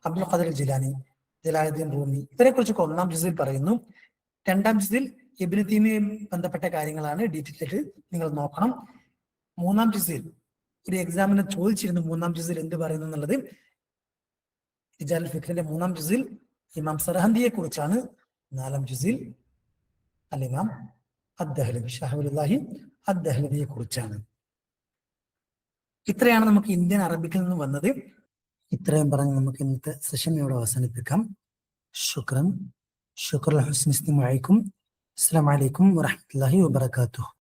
അബ്ദുൽ ഖാദിർ ജിലാനി, ജലാലുദ്ദീൻ റൂമി, ഇവരെ കുറിച്ചൊക്കെ 1-ാം ജുസിൽ പറയുന്നു. 2-ാം ജുസിൽ ഇബ്നു തൈമിയയും ബന്ധപ്പെട്ട കാര്യങ്ങളാണ്. ഡീറ്റെയിൽ ആയിട്ട് നിങ്ങൾ നോക്കണം. 3-ാം ജുസിൽ ഒരു എക്സാമിന് ചോദിച്ചിരുന്നു 3-ാം ജുസിൽ എന്ത് പറയുന്നു എന്നുള്ളത്. റിജാൽ ഫിക്രിന്റെ 3-ാം ജുസിൽ ഇമാം സറഹന്ദിയെ കുറിച്ചാണ്. 4-ാം ജുസിൽ അൽ ഇമാം അദ്ദഹ്ലവി, ഷഹറുല്ലാഹി അദ്ദഹ്ലവിയെ കുറിച്ചാണ്. ഇത്രയാണ് നമുക്ക് ഇന്ത്യൻ അറബിക്കിൽ നിന്ന് വന്നത്. ഇത്രയും പറഞ്ഞ് നമുക്ക് ഇന്നത്തെ സെഷൻ ഇവിടെ അവസാനിപ്പിക്കാം. ശുക്രൻ ഹുസ്നി ഇസ്തിമാഇക്കും. അസ്സലാമു അലൈക്കും വറഹ്മത്തുള്ളാഹി വബറകാതുഹു.